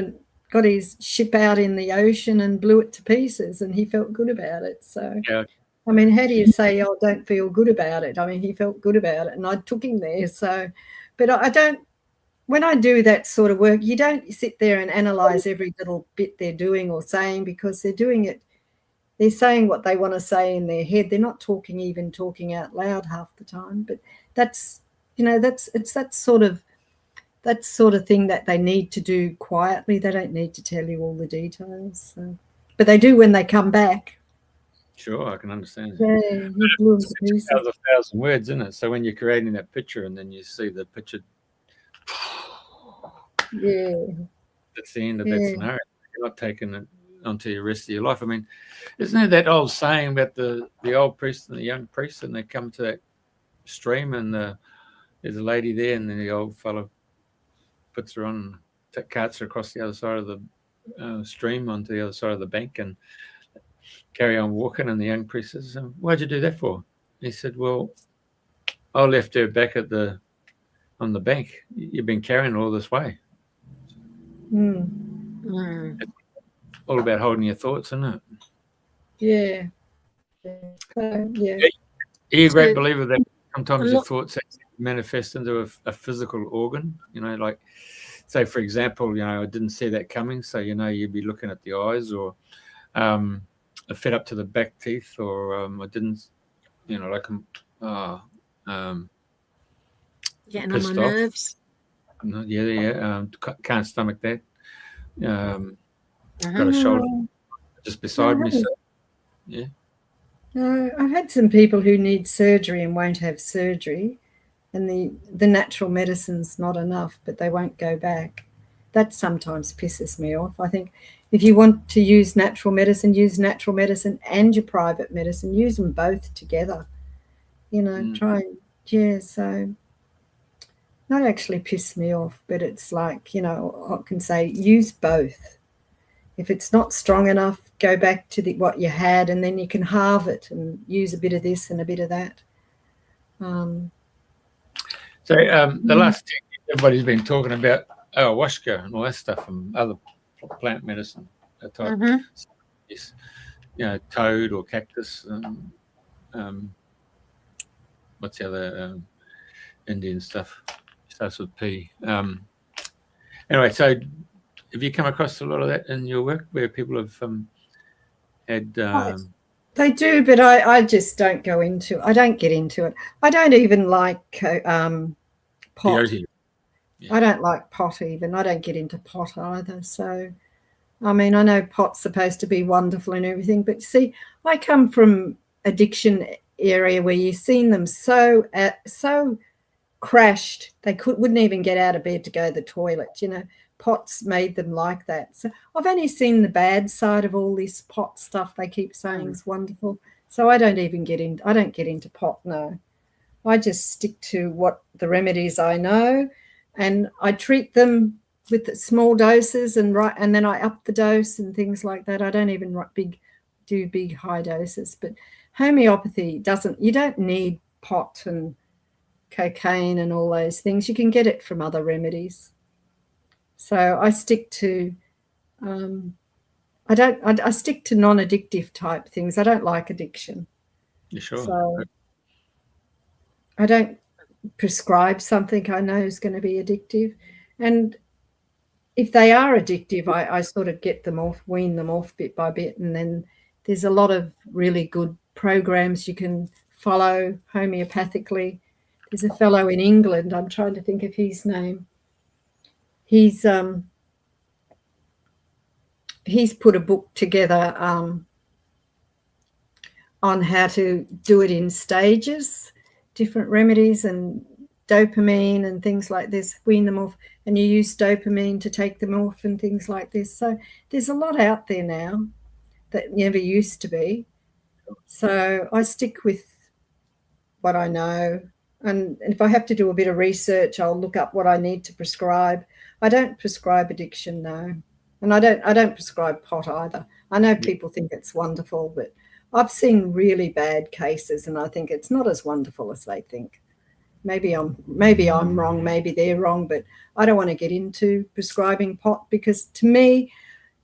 his ship out in the ocean and blew it to pieces, and he felt good about it. So, I mean, how do you say, oh, don't feel good about it? I mean, he felt good about it, and I took him there. So, but I don't, when I do that sort of work, you don't sit there and analyze every little bit they're doing or saying, because they're doing it. They're saying what they want to say in their head. They're not talking out loud half the time. But that's, it's that sort of thing that they need to do quietly. They don't need to tell you all the details. So. But they do when they come back. Sure, I can understand. Yeah, it's 1,000 words, isn't it? So when you're creating that picture and then you see the picture, that's the end of that scenario. You're not taking it onto the rest of your life. I mean, isn't there that old saying about the old priest and the young priest, and they come to that stream, and there's a lady there, and then the old fellow puts her on, carts her across the other side of the stream onto the other side of the bank, and carry on walking. And the young priest says, why'd you do that for? He said, well, I left her back on the bank. You've been carrying her all this way. It's all about holding your thoughts, isn't it? Yeah. Are you a great believer that sometimes your thoughts manifest into a physical organ? Like, say, for example, I didn't see that coming, so you'd be looking at the eyes, or I fed up to the back teeth, or I didn't, like getting on my nerves. Can't stomach that. Got a shoulder just beside me. So, yeah. I've had some people who need surgery and won't have surgery, and the natural medicine's not enough, but they won't go back. That sometimes pisses me off. I think if you want to use natural medicine and your private medicine. Use them both together. Try. So not actually piss me off, but it's like, I can say use both. If it's not strong enough, go back to what you had, and then you can halve it and use a bit of this and a bit of that. So the last thing everybody's been talking about ayahuasca and all that stuff, and other plant medicine type. Yes, toad or cactus. What's the other Indian stuff? Starts with P. And Anyway, so have you come across a lot of that in your work where people have had... They do, but I just don't go into it. I don't get into it. I don't even like pot. Peyote. Yeah. I don't like pot even. I don't get into pot either. So, I mean, I know pot's supposed to be wonderful and everything, but see, I come from addiction area where you've seen them so crashed they wouldn't even get out of bed to go to the toilet. You know, pots made them like that. So I've only seen the bad side of all this pot stuff they keep saying is wonderful. So I don't even get in. I don't get into pot. No, I just stick to what the remedies I know, and I treat them with small doses and then I up the dose and things like that. I don't even do big high doses. But homeopathy you don't need pot and cocaine and all those things. You can get it from other remedies. So I stick to I stick to non-addictive type things. I don't like addiction. You sure? So I don't prescribe something I know is going to be addictive. And if they are addictive, I sort of get them off, wean them off bit by bit. And then there's a lot of really good programs you can follow homeopathically. There's a fellow in England, I'm trying to think of his name. He's put a book together on how to do it in stages, different remedies and dopamine and things like this, wean them off, and you use dopamine to take them off and things like this. So there's a lot out there now that never used to be. So I stick with what I know. And if I have to do a bit of research, I'll look up what I need to prescribe. I don't prescribe addiction, no. And I don't prescribe pot either. I know people think it's wonderful, but I've seen really bad cases and I think it's not as wonderful as they think. Maybe I'm wrong, maybe they're wrong, but I don't want to get into prescribing pot because to me,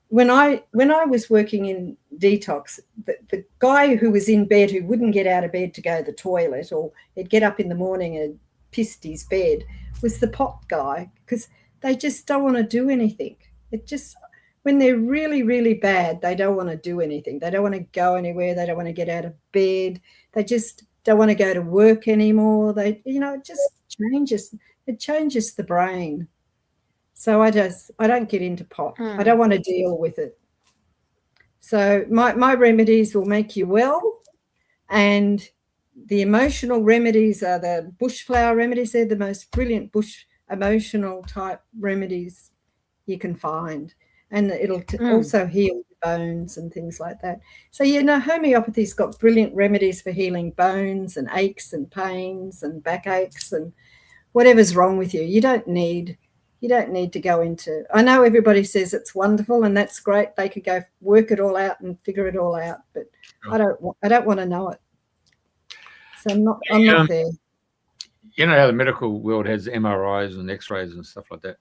when I was working in Detox, the guy who was in bed who wouldn't get out of bed to go to the toilet or he'd get up in the morning and pissed his bed was the pot guy because they just don't want to do anything. It just, when they're really, really bad, they don't want to do anything. They don't want to go anywhere. They don't want to get out of bed. They just don't want to go to work anymore. It just changes. It changes the brain. So I don't get into pot. I don't want to deal with it. So my remedies will make you well, and the emotional remedies are the bushflower remedies. They're the most brilliant bush emotional type remedies you can find, and it'll also heal bones and things like that. So homeopathy's got brilliant remedies for healing bones and aches and pains and backaches and whatever's wrong with you. You don't need to go into. I know everybody says it's wonderful and that's great. They could go work it all out and figure it all out, but I don't want to know it. So I'm not there. You know how the medical world has MRIs and X-rays and stuff like that.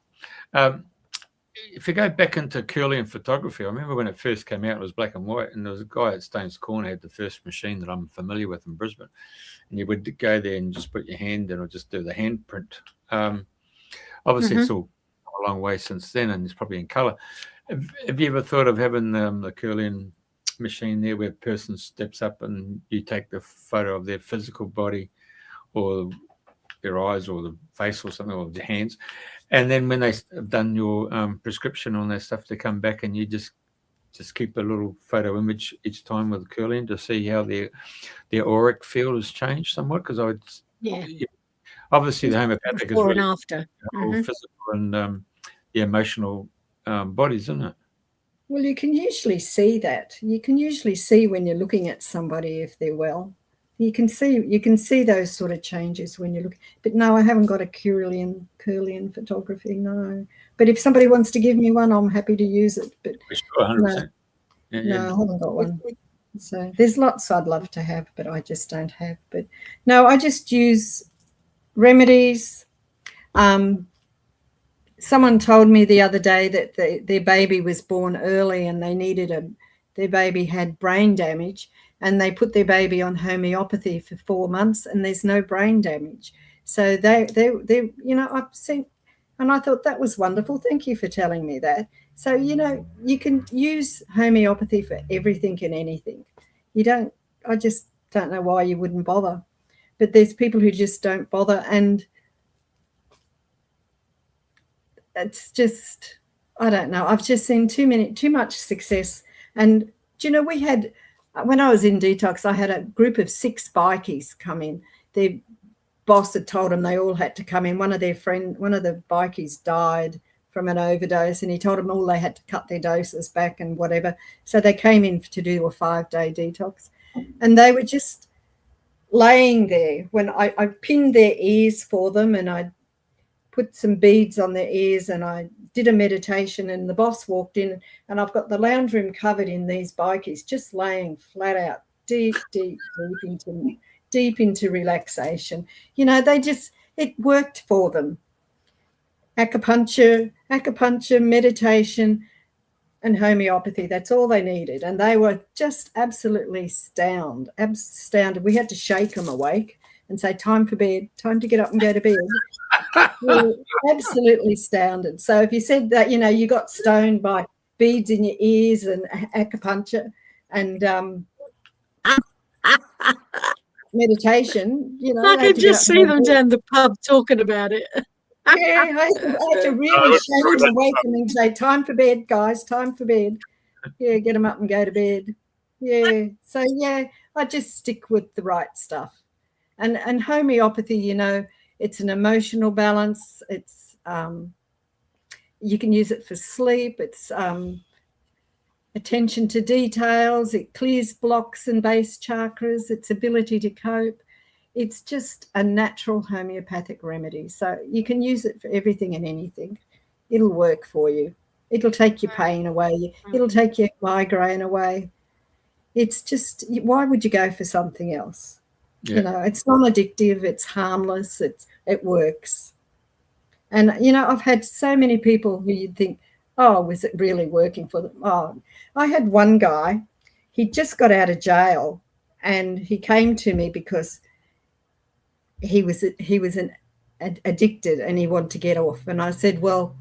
If you go back into Kirlian photography, I remember when it first came out, it was black and white, and there was a guy at Stone's Corner had the first machine that I'm familiar with in Brisbane, and you would go there and just put your hand in or just do the handprint. Obviously, it's all a long way since then, and it's probably in colour. Have you ever thought of having the Kirlian machine there where a person steps up and you take the photo of their physical body or their eyes or the face or something, or their hands, and then when they have done your prescription on that stuff, they come back and you just keep a little photo image each time with Kirlian to see how their auric field has changed somewhat? Because obviously the homeopathic before is really and after physical and the emotional bodies, isn't it? Well, you can usually see that. You can usually see when you're looking at somebody if they're well. You can see those sort of changes when you look. But no, I haven't got a Kirlian photography, no. But if somebody wants to give me one, I'm happy to use it. But sure, 100%. No, I haven't got one. So there's lots I'd love to have, but I just don't have. But no, I just use remedies. Someone told me the other day that their baby was born early and they needed their baby had brain damage, and they put their baby on homeopathy for 4 months and there's no brain damage. So they I've seen And I thought that was wonderful. Thank you for telling me that. So, you know, you can use homeopathy for everything and anything. I just don't know why you wouldn't bother. But there's people who just don't bother, and it's just, I don't know. I've just seen too much success. And do you know, when I was in Detox, I had a group of 6 bikies come in. Their boss had told them they all had to come in. One of the bikies died from an overdose, and he told them all they had to cut their doses back and whatever. So they came in to do a 5-day detox, and they were just laying there when I pinned their ears for them, and I put some beads on their ears, and I did a meditation, and the boss walked in, and I've got the lounge room covered in these bikies, just laying flat out, deep into relaxation. You know, it worked for them. Acupuncture, meditation, and homeopathy, that's all they needed. And they were just absolutely astounded. We had to shake them awake and say, time for bed, time to get up and go to bed. We were absolutely astounded. So if you said that, you know, you got stoned by beads in your ears and acupuncture and meditation, you know. I could just see them down the pub talking about it. Yeah, I had to really shake them awake and say, time for bed, guys, time for bed. Yeah, get them up and go to bed. Yeah, so yeah, I just stick with the right stuff. And homeopathy, you know, it's an emotional balance. It's you can use it for sleep. It's attention to details. It clears blocks and base chakras. Its ability to cope. It's just a natural homeopathic remedy. So you can use it for everything and anything. It'll work for you. It'll take your pain away. It'll take your migraine away. It's just, why would you go for something else? Yeah. You know, it's non-addictive. It's harmless. It works. And, you know, I've had so many people who you'd think, oh, was it really working for them? Oh, I had one guy, he just got out of jail, and he came to me because he was addicted and he wanted to get off. And I said, well,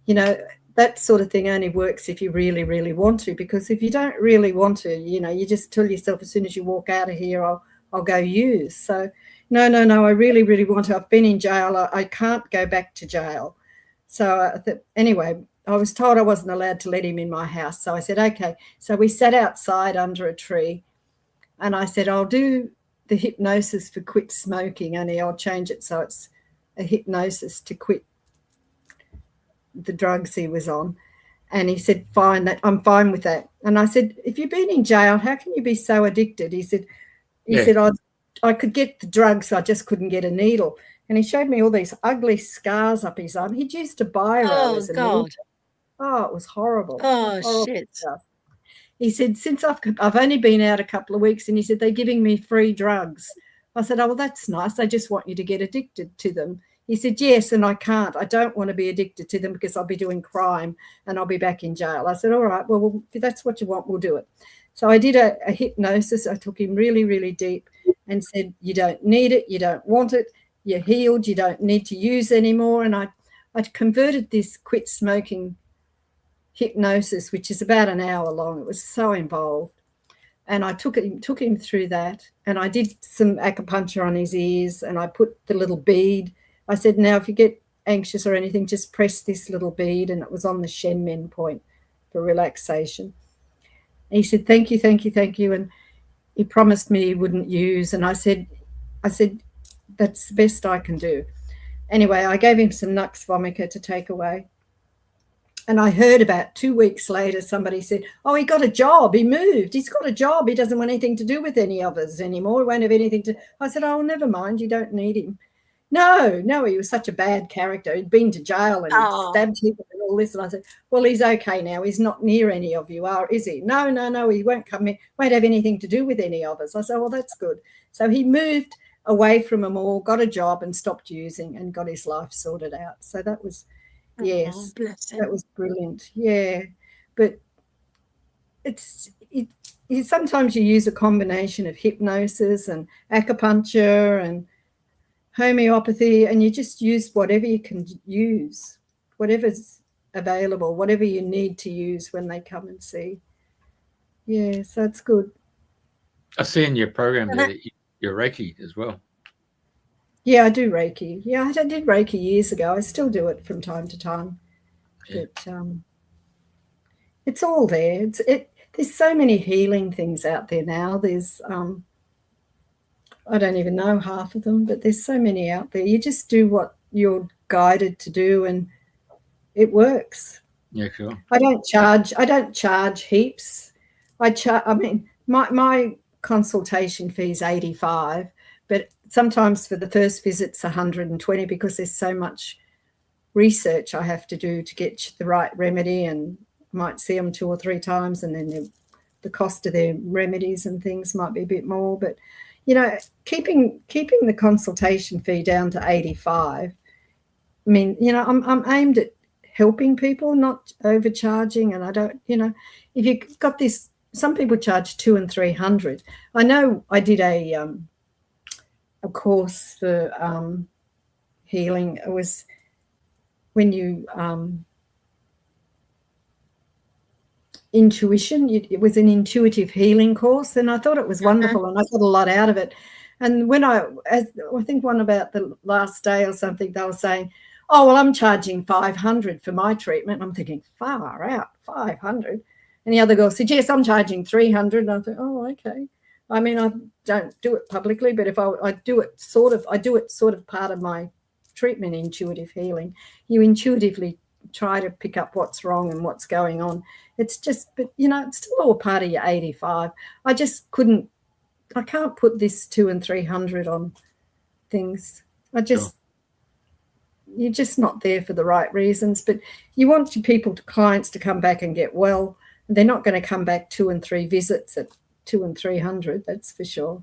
you know, that sort of thing only works if you really, really want to, because if you don't really want to, you know, you just tell yourself as soon as you walk out of here, I'll go use. So no, I really, really want to. I've been in jail. I can't go back to jail. So anyway, I was told I wasn't allowed to let him in my house. So I said, okay. So we sat outside under a tree, and I said, I'll do the hypnosis for quit smoking, only I'll change it so it's a hypnosis to quit the drugs he was on. And he said, fine, I'm fine with that. And I said, if you've been in jail, how can you be so addicted? He said, I could get the drugs, I just couldn't get a needle. And he showed me all these ugly scars up his arm. He'd used a biro as a needle. Oh, it was horrible. Oh, shit. Stuff. He said, since I've only been out a couple of weeks, and he said, they're giving me free drugs. I said, oh, well, that's nice. They just want you to get addicted to them. He said, yes, and I can't. I don't want to be addicted to them because I'll be doing crime and I'll be back in jail. I said, all right, well, if that's what you want, we'll do it. So I did a hypnosis. I took him really, really deep and said, you don't need it. You don't want it. You're healed. You don't need to use anymore. And I converted this quit smoking hypnosis, which is about an hour long. It was so involved. And I took him through that, and I did some acupuncture on his ears, and I put the little bead. I said, now, if you get anxious or anything, just press this little bead, and it was on the Shen Men point for relaxation. And he said, thank you, thank you, thank you. And he promised me he wouldn't use, and I said, that's the best I can do. Anyway, I gave him some Nux Vomica to take away. And I heard about 2 weeks later, somebody said, oh, he got a job. He moved. He's got a job. He doesn't want anything to do with any of us anymore. He won't have anything to. I said, oh, never mind. You don't need him. No, he was such a bad character. He'd been to jail and stabbed people and all this. And I said, well, he's okay now. He's not near any of you, is he? No, he won't come in. Won't have anything to do with any of us. I said, well, that's good. So he moved away from them all, got a job and stopped using and got his life sorted out. So that was, yes, that was brilliant. Yeah, but sometimes you use a combination of hypnosis and acupuncture and homeopathy, and you just use whatever you can use, whatever's available, whatever you need to use when they come and see. Yeah, so it's good. I see in your program there that you're Reiki as well. Yeah, I do Reiki. Yeah, I did Reiki years ago. I still do it from time to time. Yeah. But it's all there. There's so many healing things out there now. There's I don't even know half of them, but there's so many out there. You just do what you're guided to do, and it works. Yeah, sure. I don't charge heaps. I mean, my consultation fee is 85, but sometimes for the first visit it's 120 because there's so much research I have to do to get the right remedy, and I might see them 2 or 3 times, and then the cost of their remedies and things might be a bit more. But you know, keeping the consultation fee down to 85. I mean, you know, I'm aimed at helping people, not overcharging. And I don't, you know, if you've got this, some people charge 200 and 300. I know I did a course for healing. It was when you intuition. It was an intuitive healing course, and I thought it was wonderful, and I got a lot out of it. And when I think one about the last day or something, they were saying, "Oh, well, I'm charging 500 for my treatment." And I'm thinking, far out, 500. And the other girl said, "Yes, I'm charging 300." And I thought, "Oh, okay." I mean, I don't do it publicly, but if I do it sort of part of my treatment, intuitive healing. You intuitively try to pick up what's wrong and what's going on. It's just, but you know, it's still all part of your 85. I just I can't put this 200 and 300 on things. You're just not there for the right reasons. But you want your clients to come back and get well. They're not going to come back 2 and 3 visits at 200 and 300. That's for sure.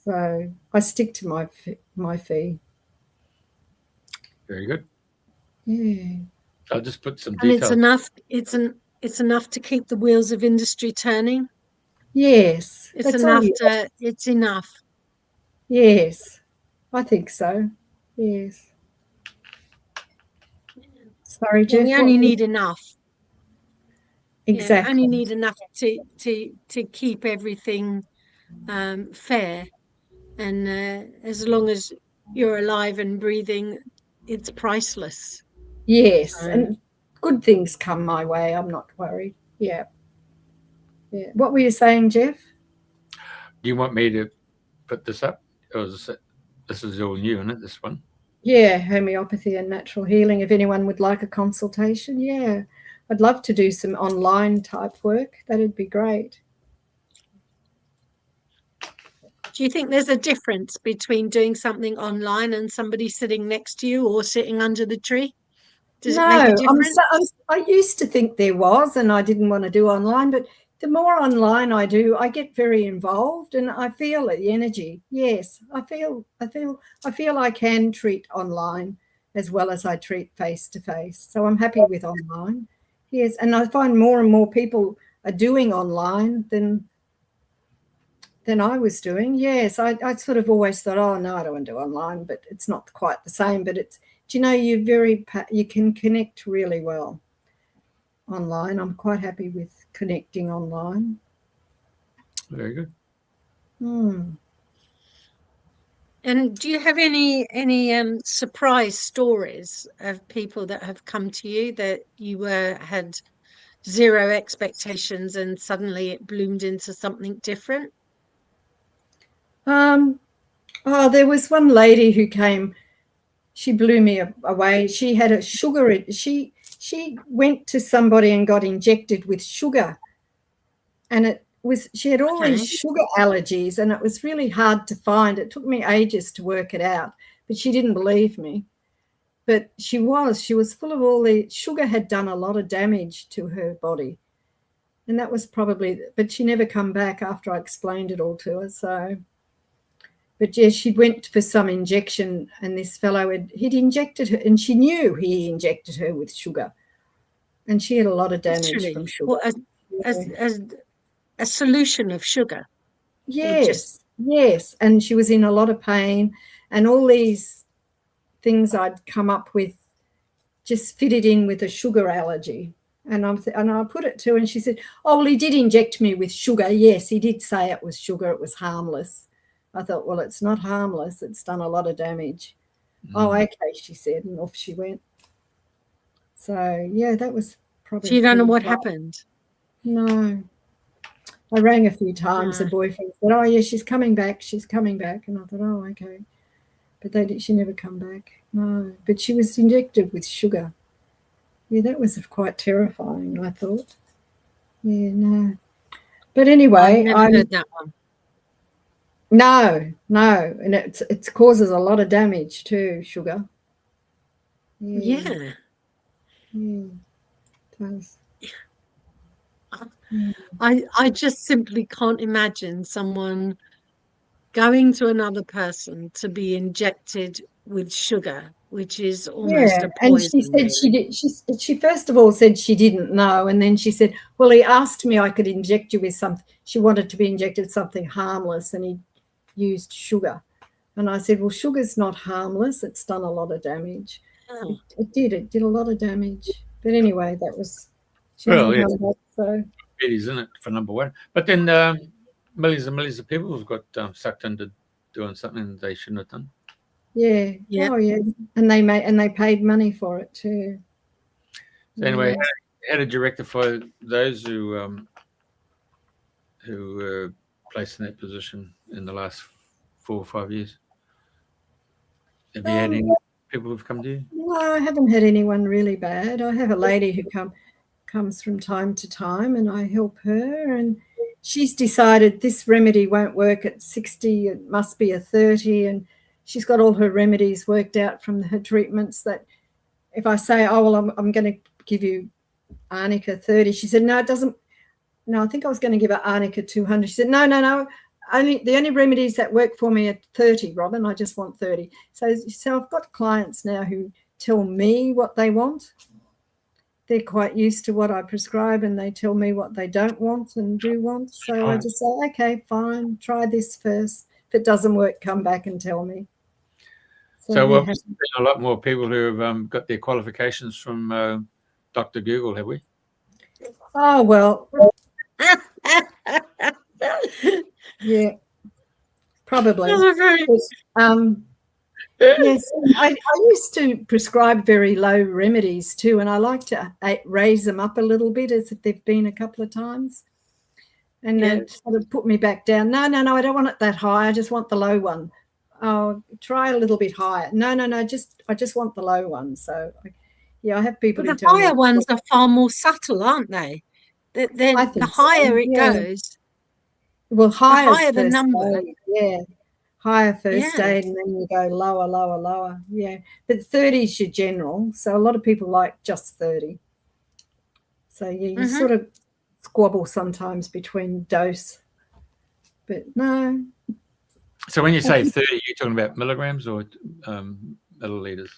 So I stick to my fee. Very good. Yeah. I'll just put some And details. it's enough to keep the wheels of industry turning. Yes. It's enough it's enough. Yes. I think so. Yes. Sorry, Jeff. We only need enough. Exactly. Yeah, only need enough to keep everything fair. And as long as you're alive and breathing, it's priceless. Yes, and good things come my way. I'm not worried. Yeah. Yeah. What were you saying, Jeff? Do you want me to put this up? Or this is all new, isn't it, this one? Yeah, homeopathy and natural healing. If anyone would like a consultation, yeah. I'd love to do some online type work. That'd be great. Do you think there's a difference between doing something online and somebody sitting next to you or sitting under the tree? Does it make a difference? I used to think there was, and I didn't want to do online, but the more online I do, I get very involved and I feel the energy. Yes, I feel I can treat online as well as I treat face to face. So I'm happy with online. Yes, and I find more and more people are doing online than I was doing. Yes, I sort of always thought, oh no, I don't want to do online, but it's not quite the same. But it's, do you know, you can connect really well online. I'm quite happy with connecting online. Very good. And do you have any surprise stories of people that have come to you that you had zero expectations and suddenly it bloomed into something different? There was one lady who came. She blew me away. She had a sugar. She went to somebody and got injected with sugar, and she had all these sugar allergies, and it was really hard to find. It took me ages to work it out, but she didn't believe me. But she was full of all the sugar. Had done a lot of damage to her body, and that was probably. But she never come back after I explained it all to her. So. But yes, she went for some injection, and this fellow he'd injected her, and she knew he injected her with sugar, and she had a lot of damage from sugar. Well, a solution of sugar. Yes, yes, and she was in a lot of pain, and all these things I'd come up with just fitted in with a sugar allergy. And I put it to her, and she said, oh, well, he did inject me with sugar. Yes, he did say it was sugar. It was harmless. I thought, well, it's not harmless. It's done a lot of damage. Oh, okay, she said, and off she went. So, yeah, that was probably... So you don't know what happened? No. I rang a few times. The boyfriend said, oh, yeah, she's coming back. She's coming back. And I thought, oh, okay. But she never come back. No, but she was injected with sugar. Yeah, that was quite terrifying, I thought. Yeah, no. But anyway, I've never heard that one. No, and it causes a lot of damage too, sugar. Yeah. Yeah, it does. I just simply can't imagine someone going to another person to be injected with sugar, which is almost a poison. And she said she first of all said she didn't know, and then she said, well, he asked me I could inject you with something. She wanted to be injected with something harmless, and he used sugar. And I said, well, sugar's not harmless. It's done a lot of damage. Oh. It did a lot of damage. But anyway, that was... Well, yeah. Back, so. It is, isn't it, for number one? But then millions and millions of people have got sucked into doing something they shouldn't have done. Yeah. Oh, yeah. And they paid money for it too. So anyway, how did you rectify those who were placed in that position in the last 4 or 5 years? Have you had any people who've come to you? No, I haven't had anyone really bad. I have a lady who comes from time to time, and I help her, and she's decided this remedy won't work at 60, it must be a 30, and she's got all her remedies worked out from her treatments, that if I say, oh, well, I'm going to give you arnica 30, she said, no, it doesn't. No, I think I was going to give her arnica 200. She said, no, the only remedies that work for me are 30, Robyn. I just want 30. So I've got clients now who tell me what they want. They're quite used to what I prescribe, and they tell me what they don't want and do want. So I just say, okay, fine, try this first. If it doesn't work, come back and tell me. So we've seen a lot more people who have got their qualifications from Dr. Google, have we? Oh, well. Yeah, probably. Yes, I used to prescribe very low remedies too, and I like to raise them up a little bit as if they've been a couple of times, and then sort of put me back down. No, I don't want it that high. I just want the low one. Oh, try a little bit higher. No, I just want the low one. So, yeah, I have people. But the higher ones are far more subtle, aren't they? The higher it goes. Well, higher the number. Yeah. Higher first aid, and then you go lower. Yeah. But 30 is your general. So a lot of people like just 30. So, yeah, you sort of squabble sometimes between dose. But no. So when you say 30, you're talking about milligrams or milliliters?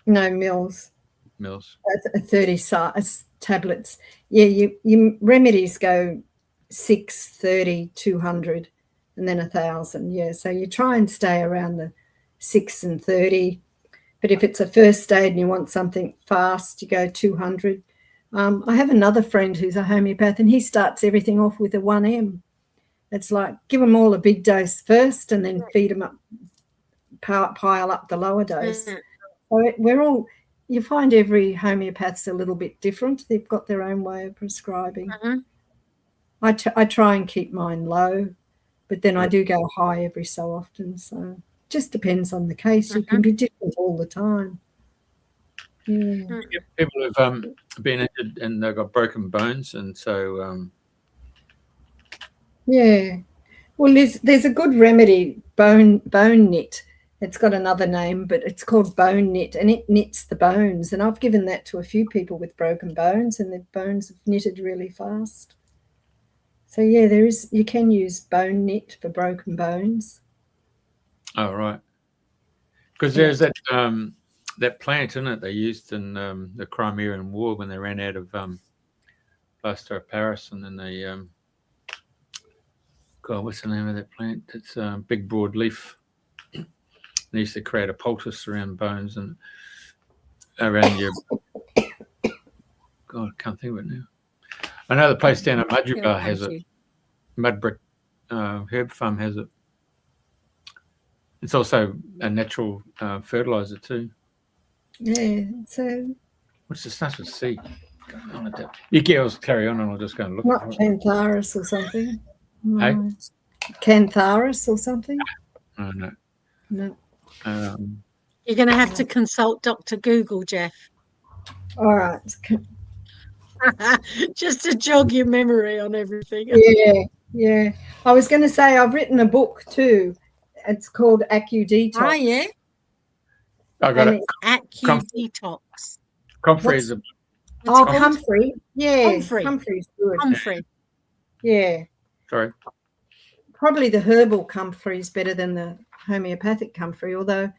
No, mils. Mils. 30 tablets. Yeah, your remedies go 6, 30, 200. And then 1,000, yeah. So you try and stay around the 6 and 30. But if it's a first aid and you want something fast, you go 200. I have another friend who's a homeopath, and he starts everything off with a 1M. It's like give them all a big dose first, and then feed them up, pile up the lower dose. So you find every homeopath's a little bit different. They've got their own way of prescribing. I try and keep mine low. But then I do go high every so often. So it just depends on the case. You can be different all the time. Yeah. People have been injured and they've got broken bones, and so yeah. Well, there's a good remedy, bone knit. It's got another name, but it's called bone knit, and it knits the bones. And I've given that to a few people with broken bones, and their bones have knitted really fast. So, yeah, you can use bone knit for broken bones. Oh, right. Because there's that plant, isn't it, they used in the Crimean War when they ran out of plaster of Paris, and then they, God, what's the name of that plant? It's a big broad leaf. They used to create a poultice around bones and around your. God, I can't think of it now. I know the place down at Mudgeebar has it. Mudbrick Herb Farm has it. It's also a natural fertilizer too. Yeah. So. What's the starts with C? You girls carry on, and I'll just go and look. Not Cantharis or something. Hey? No. Cantharis or something. Oh, no. No. You're going to have to consult Dr. Google, Jeff. All right. Just to jog your memory on everything. Yeah. I was going to say I've written a book too. It's called Detox. Oh, yeah. I got it. Detox. Comfrey is a. Oh, Comfrey. Yeah. Comfrey. Comfrey's good. Comfrey. Yeah. Sorry. Probably the herbal comfrey is better than the homeopathic comfrey, although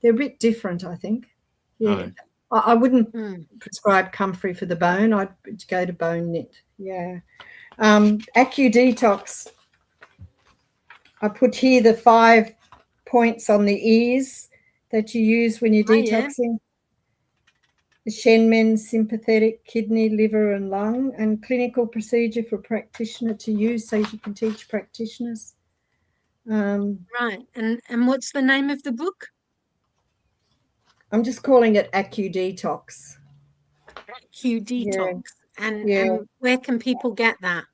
they're a bit different, I think. Yeah. Oh. I wouldn't prescribe comfrey for the bone. I'd go to bone knit. Yeah. Detox. I put here the 5 points on the ears that you use when you're detoxing. Yeah. The Shenmen, sympathetic, kidney, liver and lung, and clinical procedure for practitioner to use so you can teach practitioners. Right. And what's the name of the book? I'm just calling it Detox. Detox. Yeah. And where can people get that?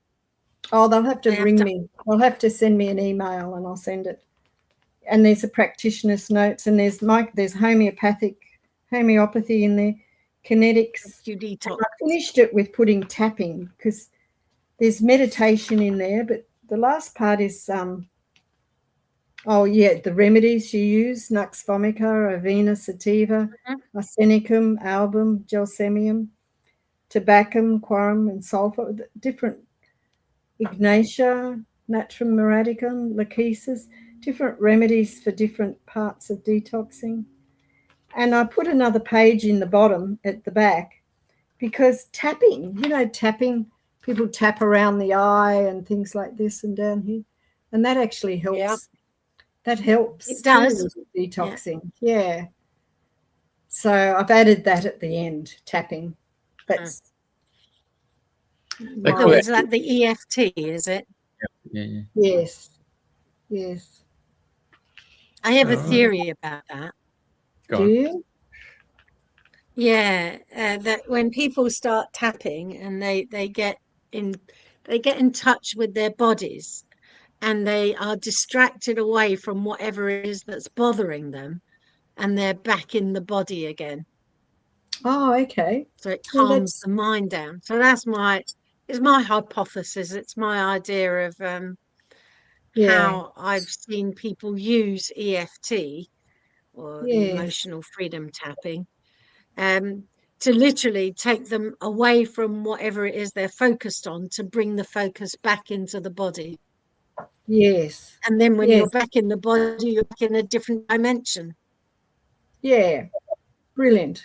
Oh, they'll have to ring me. They'll have to send me an email and I'll send it. And there's a practitioner's notes and there's homeopathy in there. Kinetics. Detox. I finished it with putting tapping because there's meditation in there, but the last part is the remedies you use: Nux vomica, Avena sativa, arsenicum, album, gelsemium, tobacum, quorum, and sulfur. Different ignatia, natrum miraticum, lachesis, different remedies for different parts of detoxing. And I put another page in the bottom at the back because tapping, people tap around the eye and things like this and down here. And that actually helps. Yep. That helps. It does. With detoxing. Yeah. So I've added that at the end, tapping. That's. Is that the EFT, is it? Yeah. Yes. I have a theory about that. Do you? Yeah, that when people start tapping and they get in touch with their bodies and they are distracted away from whatever it is that's bothering them and they're back in the body again. Oh, okay. So it calms the mind down. So it's my hypothesis. It's my idea of how I've seen people use EFT or the emotional freedom tapping, to literally take them away from whatever it is they're focused on to bring the focus back into the body. Yes. And then when you're back in the body, you're back in a different dimension. Yeah. Brilliant.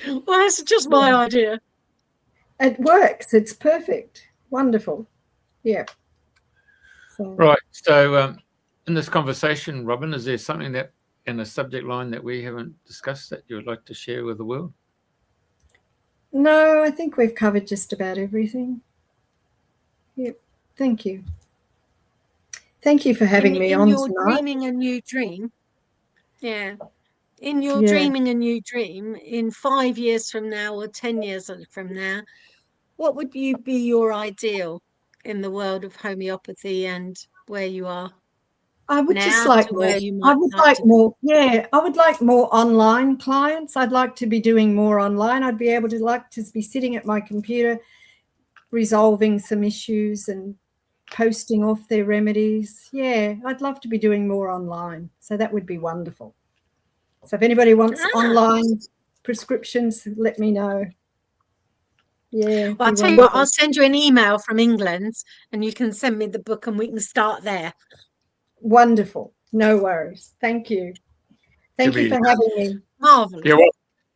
Well, that's just my idea. It works. It's perfect. Wonderful. Yeah. Right. So in this conversation, Robyn, is there something that in a subject line that we haven't discussed that you would like to share with the world? No, I think we've covered just about everything. Yep. Thank you. Thank you for having me on tonight. In your dreaming a new dream. Yeah. In your dreaming a new dream, in 5 years from now or 10 years from now, what would be your ideal in the world of homeopathy and where you are? I would just like more. I would like more. Yeah, I would like more online clients. I'd like to be doing more online. I'd be able to be sitting at my computer, resolving some issues and posting off their remedies. Yeah, I'd love to be doing more online. So that would be wonderful. So if anybody wants online prescriptions, let me know. Yeah. Well, I'll tell you what, I'll send you an email from England and you can send me the book and we can start there. Wonderful. No worries. Thank you. Thank you for having me. Marvelous.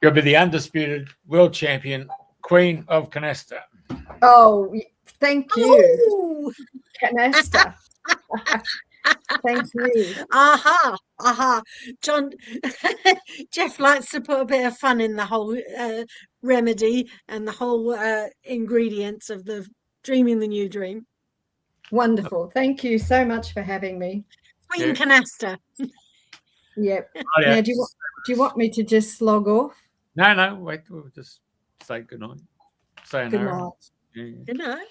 You'll be the undisputed world champion, Queen of Canasta. Oh, thank you. Canasta. Thanks, Lee. Aha. John, Jeff likes to put a bit of fun in the whole remedy and the whole ingredients of the dreaming the new dream. Wonderful. Thank you so much for having me. Queen Canasta. Yep. Oh, yeah. Now, do you want me to just log off? No, wait, we'll just say good night. Say an Good hour. night. Yeah. Good night.